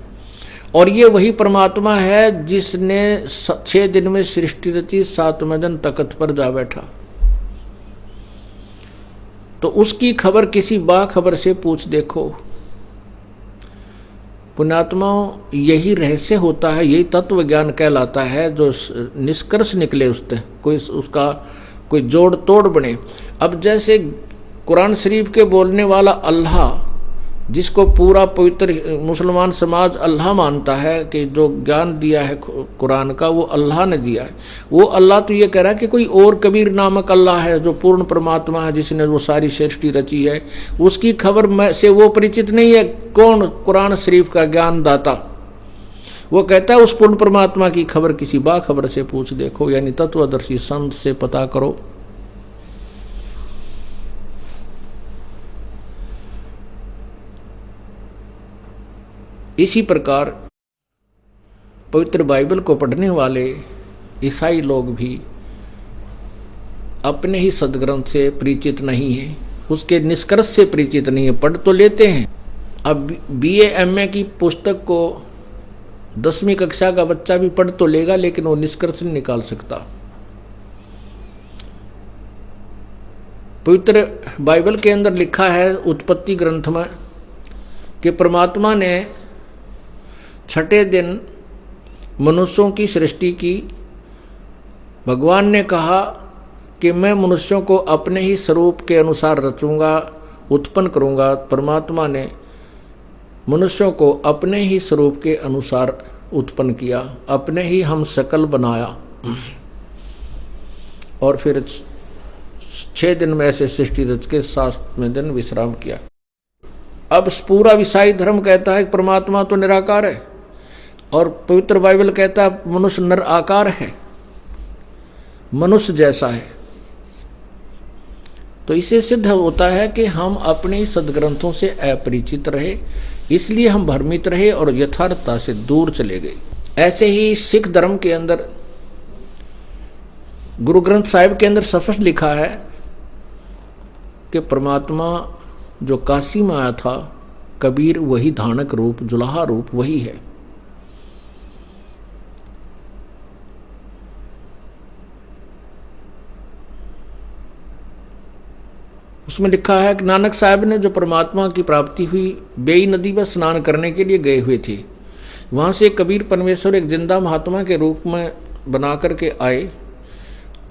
और ये वही परमात्मा है जिसने 6 दिन में सृष्टि रची, 7वें दिन तख्त पर जा बैठा। तो उसकी खबर किसी बाखबर से पूछ देखो। पुण्यात्मा, यही रहस्य होता है, यही तत्व ज्ञान कहलाता है जो निष्कर्ष निकले उससे, कोई उसका कोई जोड़ तोड़ बने। अब जैसे कुरान शरीफ के बोलने वाला अल्लाह, जिसको पूरा पवित्र मुसलमान समाज अल्लाह मानता है कि जो ज्ञान दिया है कुरान का वो अल्लाह ने दिया है, वो अल्लाह तो ये कह रहा है कि कोई और कबीर नामक अल्लाह है जो पूर्ण परमात्मा है, जिसने वो सारी सृष्टि रची है। उसकी खबर में से वो परिचित नहीं है। कौन? कुरान शरीफ का ज्ञान दाता। वो कहता है उस पूर्ण परमात्मा की खबर किसी बाखबर से पूछ देखो, यानी तत्वदर्शी संत से पता करो। इसी प्रकार पवित्र बाइबल को पढ़ने वाले ईसाई लोग भी अपने ही सदग्रंथ से परिचित नहीं है, उसके निष्कर्ष से परिचित नहीं है। पढ़ तो लेते हैं। अब BA MA की पुस्तक को 10वीं कक्षा का बच्चा भी पढ़ तो लेगा, लेकिन वो निष्कर्ष नहीं निकाल सकता। पवित्र बाइबल के अंदर लिखा है उत्पत्ति ग्रंथ में कि परमात्मा ने 6ठे दिन मनुष्यों की सृष्टि की। भगवान ने कहा कि मैं मनुष्यों को अपने ही स्वरूप के अनुसार रचूंगा, उत्पन्न करूंगा। परमात्मा ने मनुष्यों को अपने ही स्वरूप के अनुसार उत्पन्न किया, अपने ही हम शकल बनाया और फिर 6 दिन में ऐसे सृष्टि रच के 7वें दिन विश्राम किया। अब पूरा ईसाई धर्म कहता है कि परमात्मा तो निराकार है और पवित्र बाइबल कहता है मनुष्य नर आकार है, मनुष्य जैसा है। तो इसे सिद्ध होता है कि हम अपने सदग्रंथों से अपरिचित रहे, इसलिए हम भ्रमित रहे और यथार्थता से दूर चले गए। ऐसे ही सिख धर्म के अंदर गुरु ग्रंथ साहिब के अंदर स्पष्ट लिखा है कि परमात्मा जो काशी में आया था, कबीर वही धानक रूप, जुलाहा रूप वही है। उसमें लिखा है कि नानक साहब ने जो परमात्मा की प्राप्ति हुई, बेई नदी पर स्नान करने के लिए गए हुए थे। वहाँ से कबीर परमेश्वर एक जिंदा महात्मा के रूप में बना करके आए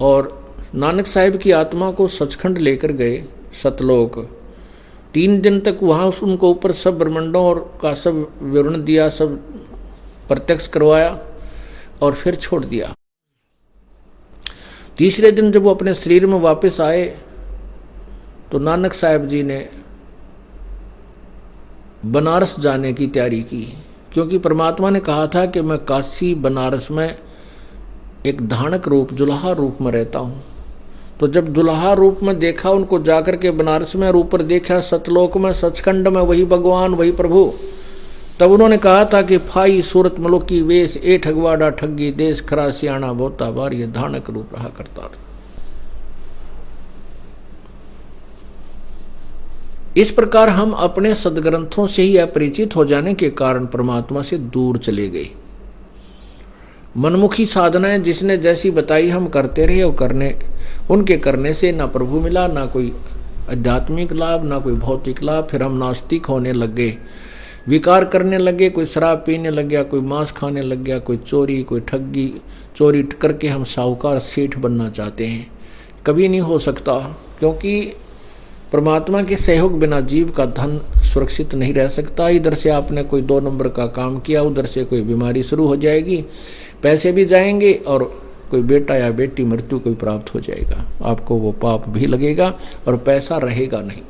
और नानक साहब की आत्मा को सचखंड लेकर गए सतलोक। 3 दिन तक वहाँ उनको ऊपर सब ब्रह्मांडों और का सब विवरण दिया, सब प्रत्यक्ष करवाया और फिर छोड़ दिया। तीसरे दिन जब वो अपने शरीर में वापस आए तो नानक साहब जी ने बनारस जाने की तैयारी की, क्योंकि परमात्मा ने कहा था कि मैं काशी बनारस में एक धानक रूप, जुलाहा रूप में रहता हूँ। तो जब दुल्हा रूप में देखा उनको जाकर के बनारस में और ऊपर देखा सतलोक में, सचखंड में वही भगवान, वही प्रभु, तब उन्होंने कहा था कि फाई सूरत मलोक की वेश, ए ठगवाड़ा ठगी देश खरा सियाणा बोता बार, ये धानक रूप रहा करता था। इस प्रकार हम अपने सदग्रंथों से ही अपरिचित हो जाने के कारण परमात्मा से दूर चले गए। मनमुखी साधनाएं जिसने जैसी बताई हम करते रहे और उनके करने से ना प्रभु मिला, ना कोई आध्यात्मिक लाभ, ना कोई भौतिक लाभ। फिर हम नास्तिक होने लग गए, विकार करने लगे, कोई शराब पीने लग गया, कोई मांस खाने लग गया, कोई चोरी, कोई ठगी, चोरी करके हम साहूकार सेठ बनना चाहते हैं। कभी नहीं हो सकता, क्योंकि परमात्मा के सहयोग बिना जीव का धन सुरक्षित नहीं रह सकता। इधर से आपने कोई 2 नंबर का काम किया, उधर से कोई बीमारी शुरू हो जाएगी, पैसे भी जाएंगे और कोई बेटा या बेटी मृत्यु को प्राप्त हो जाएगा, आपको वो पाप भी लगेगा और पैसा रहेगा नहीं।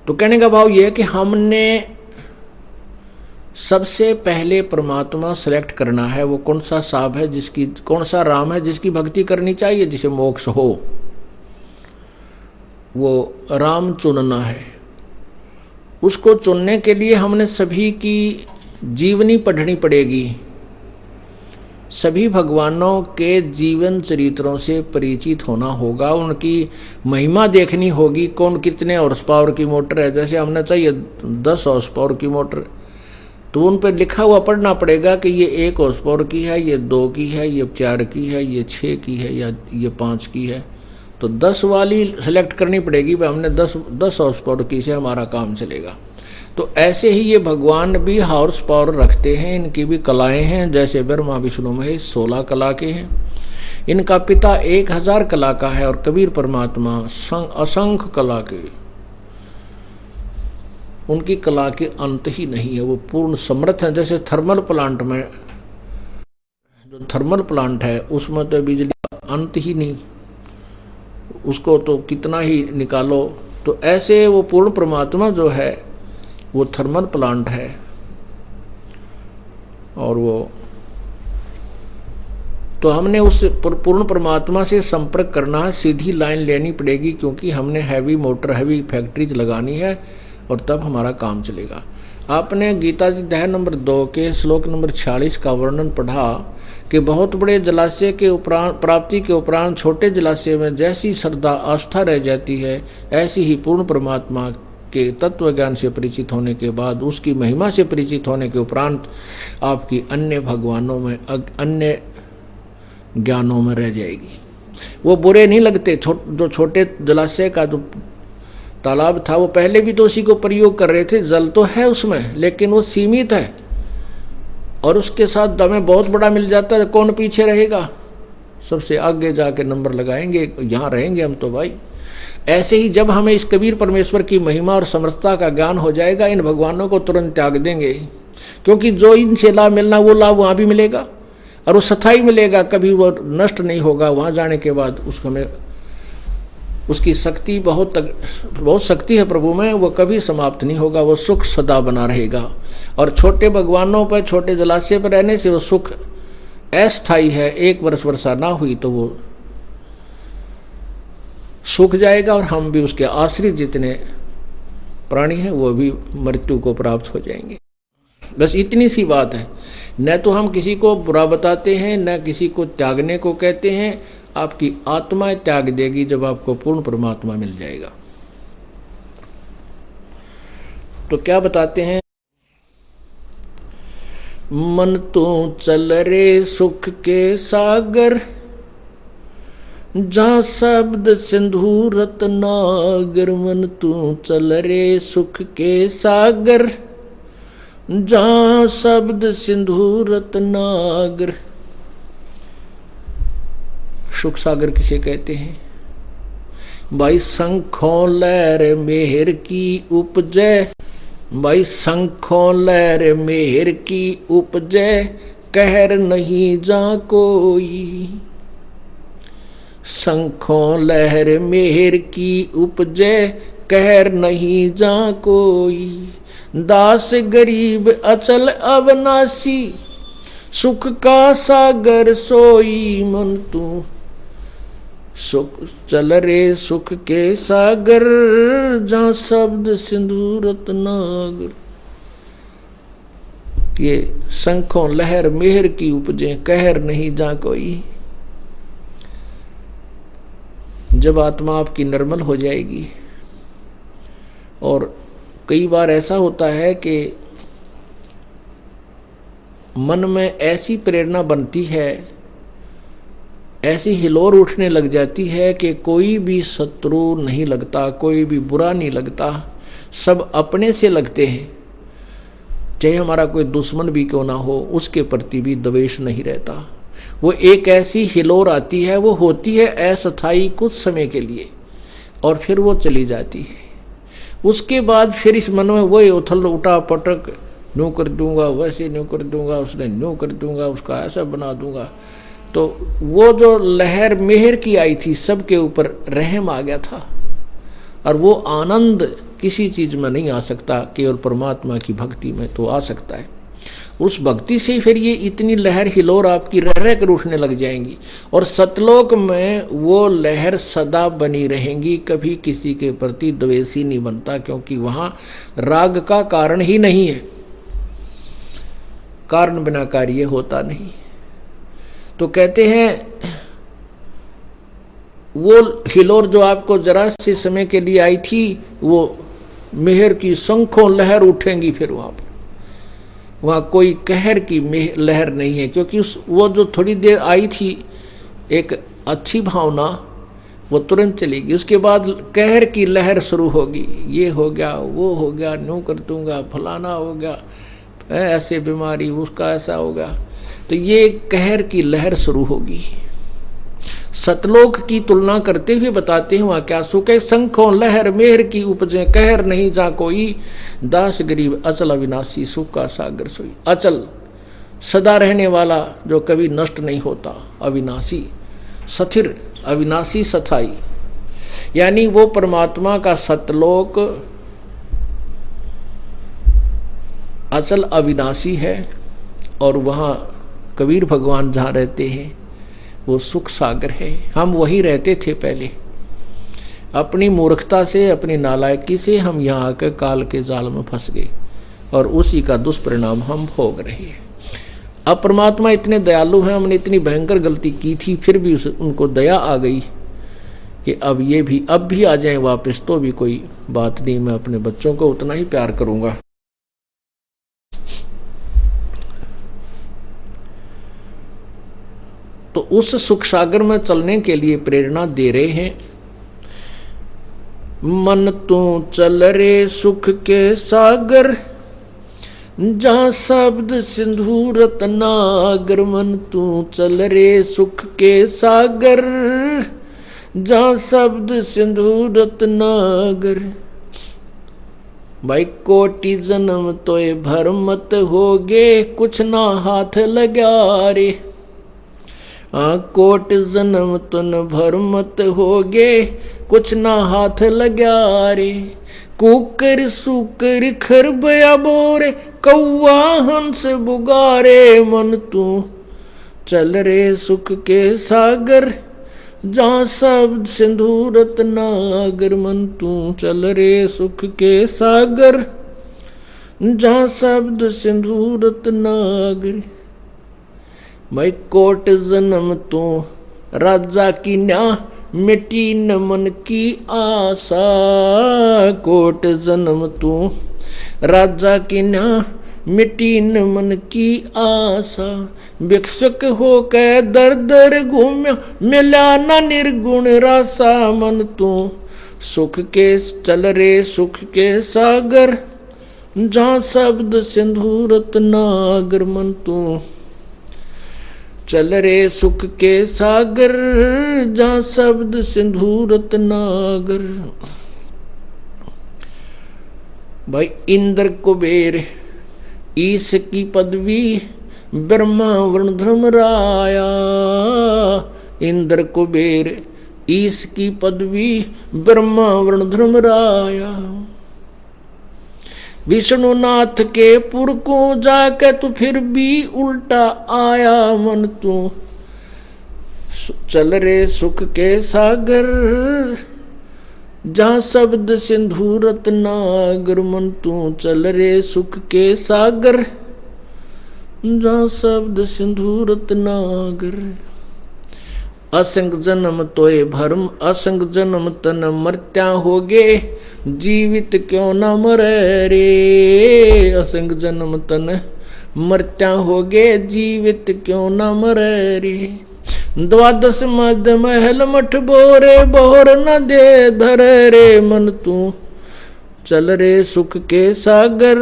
तो कहने का भाव यह है कि हमने सबसे पहले परमात्मा सेलेक्ट करना है, वो कौन सा साहब है जिसकी, कौन सा राम है जिसकी भक्ति करनी चाहिए, जिसे मोक्ष हो, वो राम चुनना है। उसको चुनने के लिए हमने सभी की जीवनी पढ़नी पड़ेगी, सभी भगवानों के जीवन चरित्रों से परिचित होना होगा, उनकी महिमा देखनी होगी। कौन कितने हॉर्स पावर की मोटर है, जैसे हमने चाहिए 10 हॉर्स पावर की मोटर, तो उन पर लिखा हुआ पढ़ना पड़ेगा कि ये 1 हॉर्स पावर की है, ये 2 की है, ये 4 की है, ये 6 की है या ये 5 की है। तो 10 वाली सेलेक्ट करनी पड़ेगी, भाई हमने 10 हॉर्स पावर की से हमारा काम चलेगा। तो ऐसे ही ये भगवान भी हॉर्स पावर रखते हैं, इनकी भी कलाएं हैं। जैसे ब्रह्मा विष्णु महेश 16 कला के हैं, इनका पिता 1000 कला का है और कबीर परमात्मा असंख्य कला के, उनकी कला के अंत ही नहीं है, वो पूर्ण समर्थ है। जैसे थर्मल प्लांट में, जो थर्मल प्लांट है उसमें तो बिजली का अंत ही नहीं, उसको तो कितना ही निकालो। तो ऐसे वो पूर्ण परमात्मा जो है वो थर्मल प्लांट है, और वो तो हमने उस पूर्ण परमात्मा से संपर्क करना है, सीधी लाइन लेनी पड़ेगी, क्योंकि हमने हैवी मोटर, हैवी फैक्ट्रीज लगानी है और तब हमारा काम चलेगा। आपने गीता जी अध्याय नंबर 2 के श्लोक नंबर 46 का वर्णन पढ़ा कि बहुत बड़े जलाशय के उपरांत, प्राप्ति के उपरांत छोटे जलाशय में जैसी श्रद्धा आस्था रह जाती है, ऐसी ही पूर्ण परमात्मा के तत्व ज्ञान से परिचित होने के बाद, उसकी महिमा से परिचित होने के उपरांत आपकी अन्य भगवानों में, अन्य ज्ञानों में रह जाएगी। वो बुरे नहीं लगते। जो छोटे जलाशय का जो तालाब था, वो पहले भी तो उसी को प्रयोग कर रहे थे, जल तो है उसमें लेकिन वो सीमित है, और उसके साथ हमें बहुत बड़ा मिल जाता है, कौन पीछे रहेगा, सबसे आगे जाके नंबर लगाएंगे, यहाँ रहेंगे हम तो भाई। ऐसे ही जब हमें इस कबीर परमेश्वर की महिमा और समर्थता का ज्ञान हो जाएगा, इन भगवानों को तुरंत त्याग देंगे, क्योंकि जो इनसे लाभ मिलना वो लाभ वहाँ भी मिलेगा और वो स्थायी मिलेगा, कभी वो नष्ट नहीं होगा। वहाँ जाने के बाद हमें उसकी शक्ति बहुत शक्ति है प्रभु में, वो कभी समाप्त नहीं होगा, वो सुख सदा बना रहेगा। और छोटे भगवानों पर, छोटे जलाशय पर रहने से वो सुख अस्थायी है, 1 वर्ष वर्षा ना हुई तो वो सूख जाएगा, और हम भी उसके आश्रित जितने प्राणी हैं वो भी मृत्यु को प्राप्त हो जाएंगे। बस इतनी सी बात है। न तो हम किसी को बुरा बताते हैं, न किसी को त्यागने को कहते हैं। आपकी आत्मा त्याग देगी जब आपको पूर्ण परमात्मा मिल जाएगा। तो क्या बताते हैं, मन तू चल रे सुख के सागर, जहाँ शब्द सिंधु रत्नागर। मन तू चल रे सुख के सागर, जहाँ शब्द सिंधु रत्नागर। सुख सागर किसे कहते हैं भाई? शंखों लहर मेहर की उपजय, भाई शंखों लहर मेहर की उपजय, कहर नहीं जा कोई। शंखों लहर मेहर की उपजय, कहर नहीं जा कोई। दास गरीब अचल अविनाशी, सुख का सागर सोई। मन तू सुख चल रे सुख के सागर, जहाँ शब्द सिंधु रत्नागर। ये शंखों लहर मेहर की उपजे, कहर नहीं जा कोई। जब आत्मा आपकी निर्मल हो जाएगी, और कई बार ऐसा होता है कि मन में ऐसी प्रेरणा बनती है, ऐसी हिलोर उठने लग जाती है कि कोई भी शत्रु नहीं लगता, कोई भी बुरा नहीं लगता, सब अपने से लगते हैं। चाहे हमारा कोई दुश्मन भी क्यों ना हो, उसके प्रति भी द्वेष नहीं रहता। वो एक ऐसी हिलोर आती है, वो होती है अस्थायी कुछ समय के लिए और फिर वो चली जाती है। उसके बाद फिर इस मन में वही उथल उठा पटक, न्यू कर दूंगा, वैसे न्यू कर दूंगा, उसने न्यू कर दूंगा, उसका ऐसा बना दूंगा। तो वो जो लहर मेहर की आई थी, सबके ऊपर रहम आ गया था। और वो आनंद किसी चीज में नहीं आ सकता, केवल परमात्मा की भक्ति में तो आ सकता है। उस भक्ति से फिर ये इतनी लहर हिलोर आपकी रह रह कर उठने लग जाएंगी और सतलोक में वो लहर सदा बनी रहेंगी, कभी किसी के प्रति द्वेषी नहीं बनता, क्योंकि वहां राग का कारण ही नहीं है, कारण बिना कार्य होता नहीं। तो कहते हैं वो हिलोर जो आपको जरा से समय के लिए आई थी, वो मेहर की शंखों लहर उठेंगी, फिर वहां कोई कहर की लहर नहीं है, क्योंकि वो जो थोड़ी देर आई थी एक अच्छी भावना, वो तुरंत चलेगी। उसके बाद कहर की लहर शुरू होगी, ये हो गया, वो हो गया, न्यू कर दूंगा, फलाना हो गया, ऐसे बीमारी, उसका ऐसा होगा। तो ये कहर की लहर शुरू होगी। सतलोक की तुलना करते हुए बताते हैं वहां क्या सुख है। शंखों लहर मेहर की उपजे, कहर नहीं जा कोई, दास गरीब अचल अविनाशी, सुख का सागर सोई। अचल सदा रहने वाला, जो कभी नष्ट नहीं होता, अविनाशी, स्थिर, अविनाशी, सथाई, यानी वो परमात्मा का सतलोक अचल अविनाशी है। और वहाँ कबीर भगवान जहाँ रहते हैं वो सुख सागर है। हम वहीं रहते थे पहले, अपनी मूर्खता से, अपनी नालायकी से हम यहाँ आकर काल के जाल में फंस गए और उसी का दुष्परिणाम हम भोग रहे हैं। अब परमात्मा इतने दयालु हैं, हमने इतनी भयंकर गलती की थी, फिर भी उनको दया आ गई कि अब ये भी अब भी आ जाएं वापस, तो भी कोई बात नहीं, मैं अपने बच्चों को उतना ही प्यार करूंगा। तो उस सुख सागर में चलने के लिए प्रेरणा दे रहे हैं। मन तू चल रे सुख के सागर, जहाँ शब्द सिंधु रत्नागर। मन तू चल रे सुख के सागर, जहाँ शब्द सिंधु रत्नागर। भाई कोटि जन्म तोय भर मत होगे, कुछ ना हाथ लगा रे। कोट जन्म तुन भर मत होगे, कुछ ना हाथ लगा रे। कुकर सुकर खरबया बोरे, कौआ हंस बुगारे। मन तू चल रे सुख के सागर, जहाँ शब्द सिंधु रत्नागर। मन तू चल रे सुख के सागर, जहाँ शब्द सिंधु रत्नागर। भाई कोट जन्म तू राजा की न्या, मिट्टी न मन की आशा। कोट जन्म तू राजा की न्या, मिट्टी न मन की आशा। भिक्षुक हो के दर दर घूम्या, मिला न निर्गुण रासा। मन तू सुख के चल रे सुख के सागर, जहाँ शब्द सिंधु रत्नागर। मन तू चल रे सुख के सागर, जहाँ शब्द सिंधु रत्नागर। भाई इंद्र कुबेर ईश की पदवी, ब्रह्मा वरुण धर्मराया। इंद्र कुबेर ईश की पदवी, ब्रह्मा वरुण धर्मराया। विष्णुनाथ के पुर को जाके तू फिर भी उल्टा आया। मन तू चल रे सुख के सागर, जहाँ शब्द सिंधु रत्नागर। मन तू चल रे सुख के सागर, जहाँ शब्द सिंधु रत्नागर। असंग जन्म तोय भरम, असंग जन्म तन मर्त्या होगे, जीवित क्यों न मरे रे। असंग जन्म तन मर्त्या होगे, जीवित क्यों न मरे रे। द्वादश मध्य महल मठ बोरे, बोर न दे धरे रे। मन तू चल रे सुख के सागर,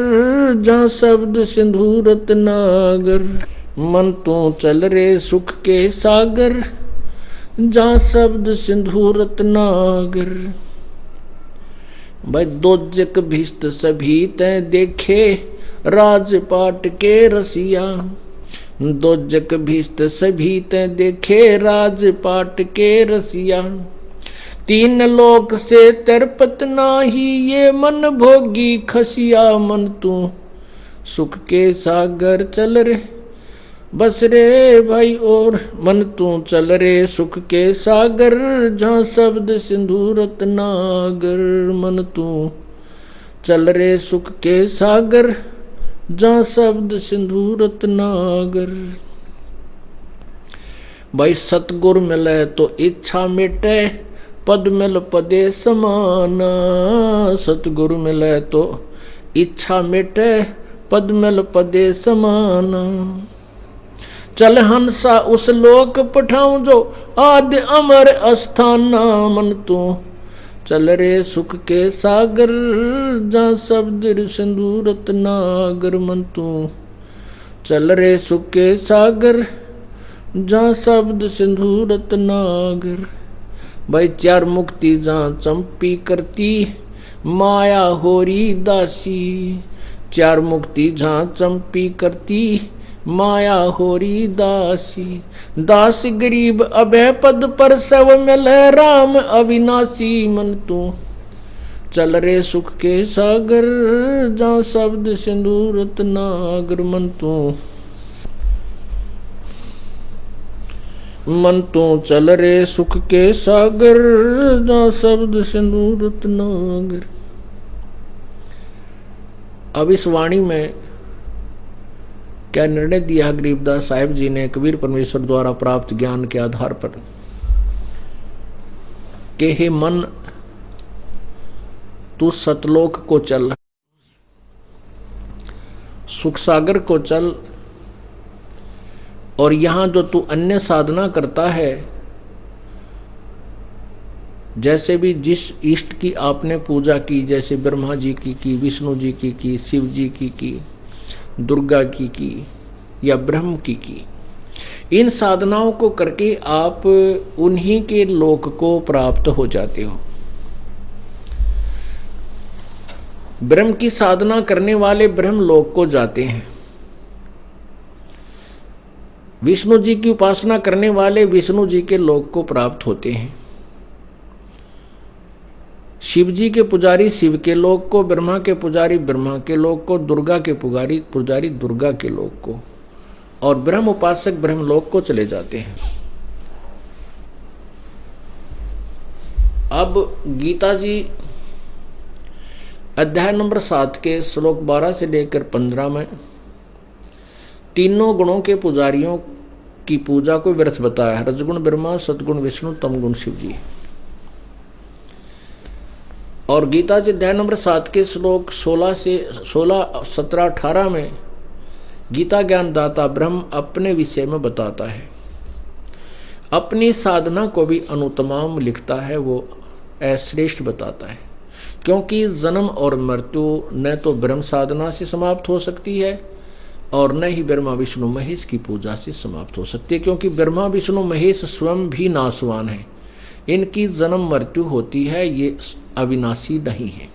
जहाँ शब्द सिंधु रत्नागर। मन तू चल रे सुख के सागर, जहाँ शब्द सिंधु रत्नागर। भाई दोजक भीष्ट सभी तै देखे, राजपाट के रसिया। दोजक भीष्ट सभी तै देखे, राजपाट के रसिया। तीन लोक से तरपत नाही, ये मन भोगी खसिया। मन तू सुख के सागर चल रे बस रे भाई और, मन तू चल रे सुख के सागर, जहाँ शब्द सिंधु रत्नागर। मन तू चल रे सुख के सागर, जहाँ शब्द सिंधु रत्नागर। भाई सतगुर मिले तो इच्छा मिटे, पद मिल पदे समाना। सतगुरु मिले तो इच्छा मिटे, पद मिल पदे समाना। चल हंसा उस लोक पठाऊं, जो आदि अमर अस्थाना। मन तू चल रे सुख के सागर, जहाँ शब्द सिंधु रत्नागर। मन तू चल रे सुख के सागर, जहाँ शब्द सिंधु रत्नागर। भाई चार मुक्ति जहाँ चंपी करती, माया होरी दासी। चार मुक्ति जहाँ चंपी करती, माया होरी दासी। दास गरीब अभय पद पर, सब मिले राम अविनाशी। मन तू चल रे सुख के सागर, जहाँ शब्द सिंधु रत्नागर। मन तू चल रे सुख के सागर, जहाँ शब्द सिंधु रत्नागर। अब इस वाणी में क्या निर्णय दिया गरीबदास साहिब जी ने कबीर परमेश्वर द्वारा प्राप्त ज्ञान के आधार पर कि हे मन तू सतलोक को चल, सुख सागर को चल, और यहां जो तू अन्य साधना करता है, जैसे भी जिस इष्ट की आपने पूजा की, जैसे ब्रह्मा जी की, विष्णु जी की, शिव जी की, दुर्गा की या ब्रह्म की, इन साधनाओं को करके आप उन्हीं के लोक को प्राप्त हो जाते हो। ब्रह्म की साधना करने वाले ब्रह्म लोक को जाते हैं, विष्णु जी की उपासना करने वाले विष्णु जी के लोक को प्राप्त होते हैं, शिव जी के पुजारी शिव के लोक को, ब्रह्मा के पुजारी ब्रह्मा के लोक को, दुर्गा के पुजारी दुर्गा के लोक को, और ब्रह्म उपासक ब्रह्म लोक को चले जाते हैं। अब गीता जी अध्याय नंबर 7 के श्लोक 12 से लेकर 15 में तीनों गुणों के पुजारियों की पूजा को व्यर्थ बताया है। रजगुण ब्रह्मा, सतगुण विष्णु, तमगुण शिव जी। और गीता जी अध्याय नंबर 7 के श्लोक 16 से 16, 17, 18 में गीता ज्ञान दाता ब्रह्म अपने विषय में बताता है, अपनी साधना को भी अनुत्तमाम लिखता है, वो श्रेष्ठ बताता है। क्योंकि जन्म और मृत्यु न तो ब्रह्म साधना से समाप्त हो सकती है और न ही ब्रह्मा विष्णु महेश की पूजा से समाप्त हो सकती है, क्योंकि ब्रह्मा विष्णु महेश स्वयं भी नाशवान है, इनकी जन्म मृत्यु होती है, ये अविनाशी नहीं है।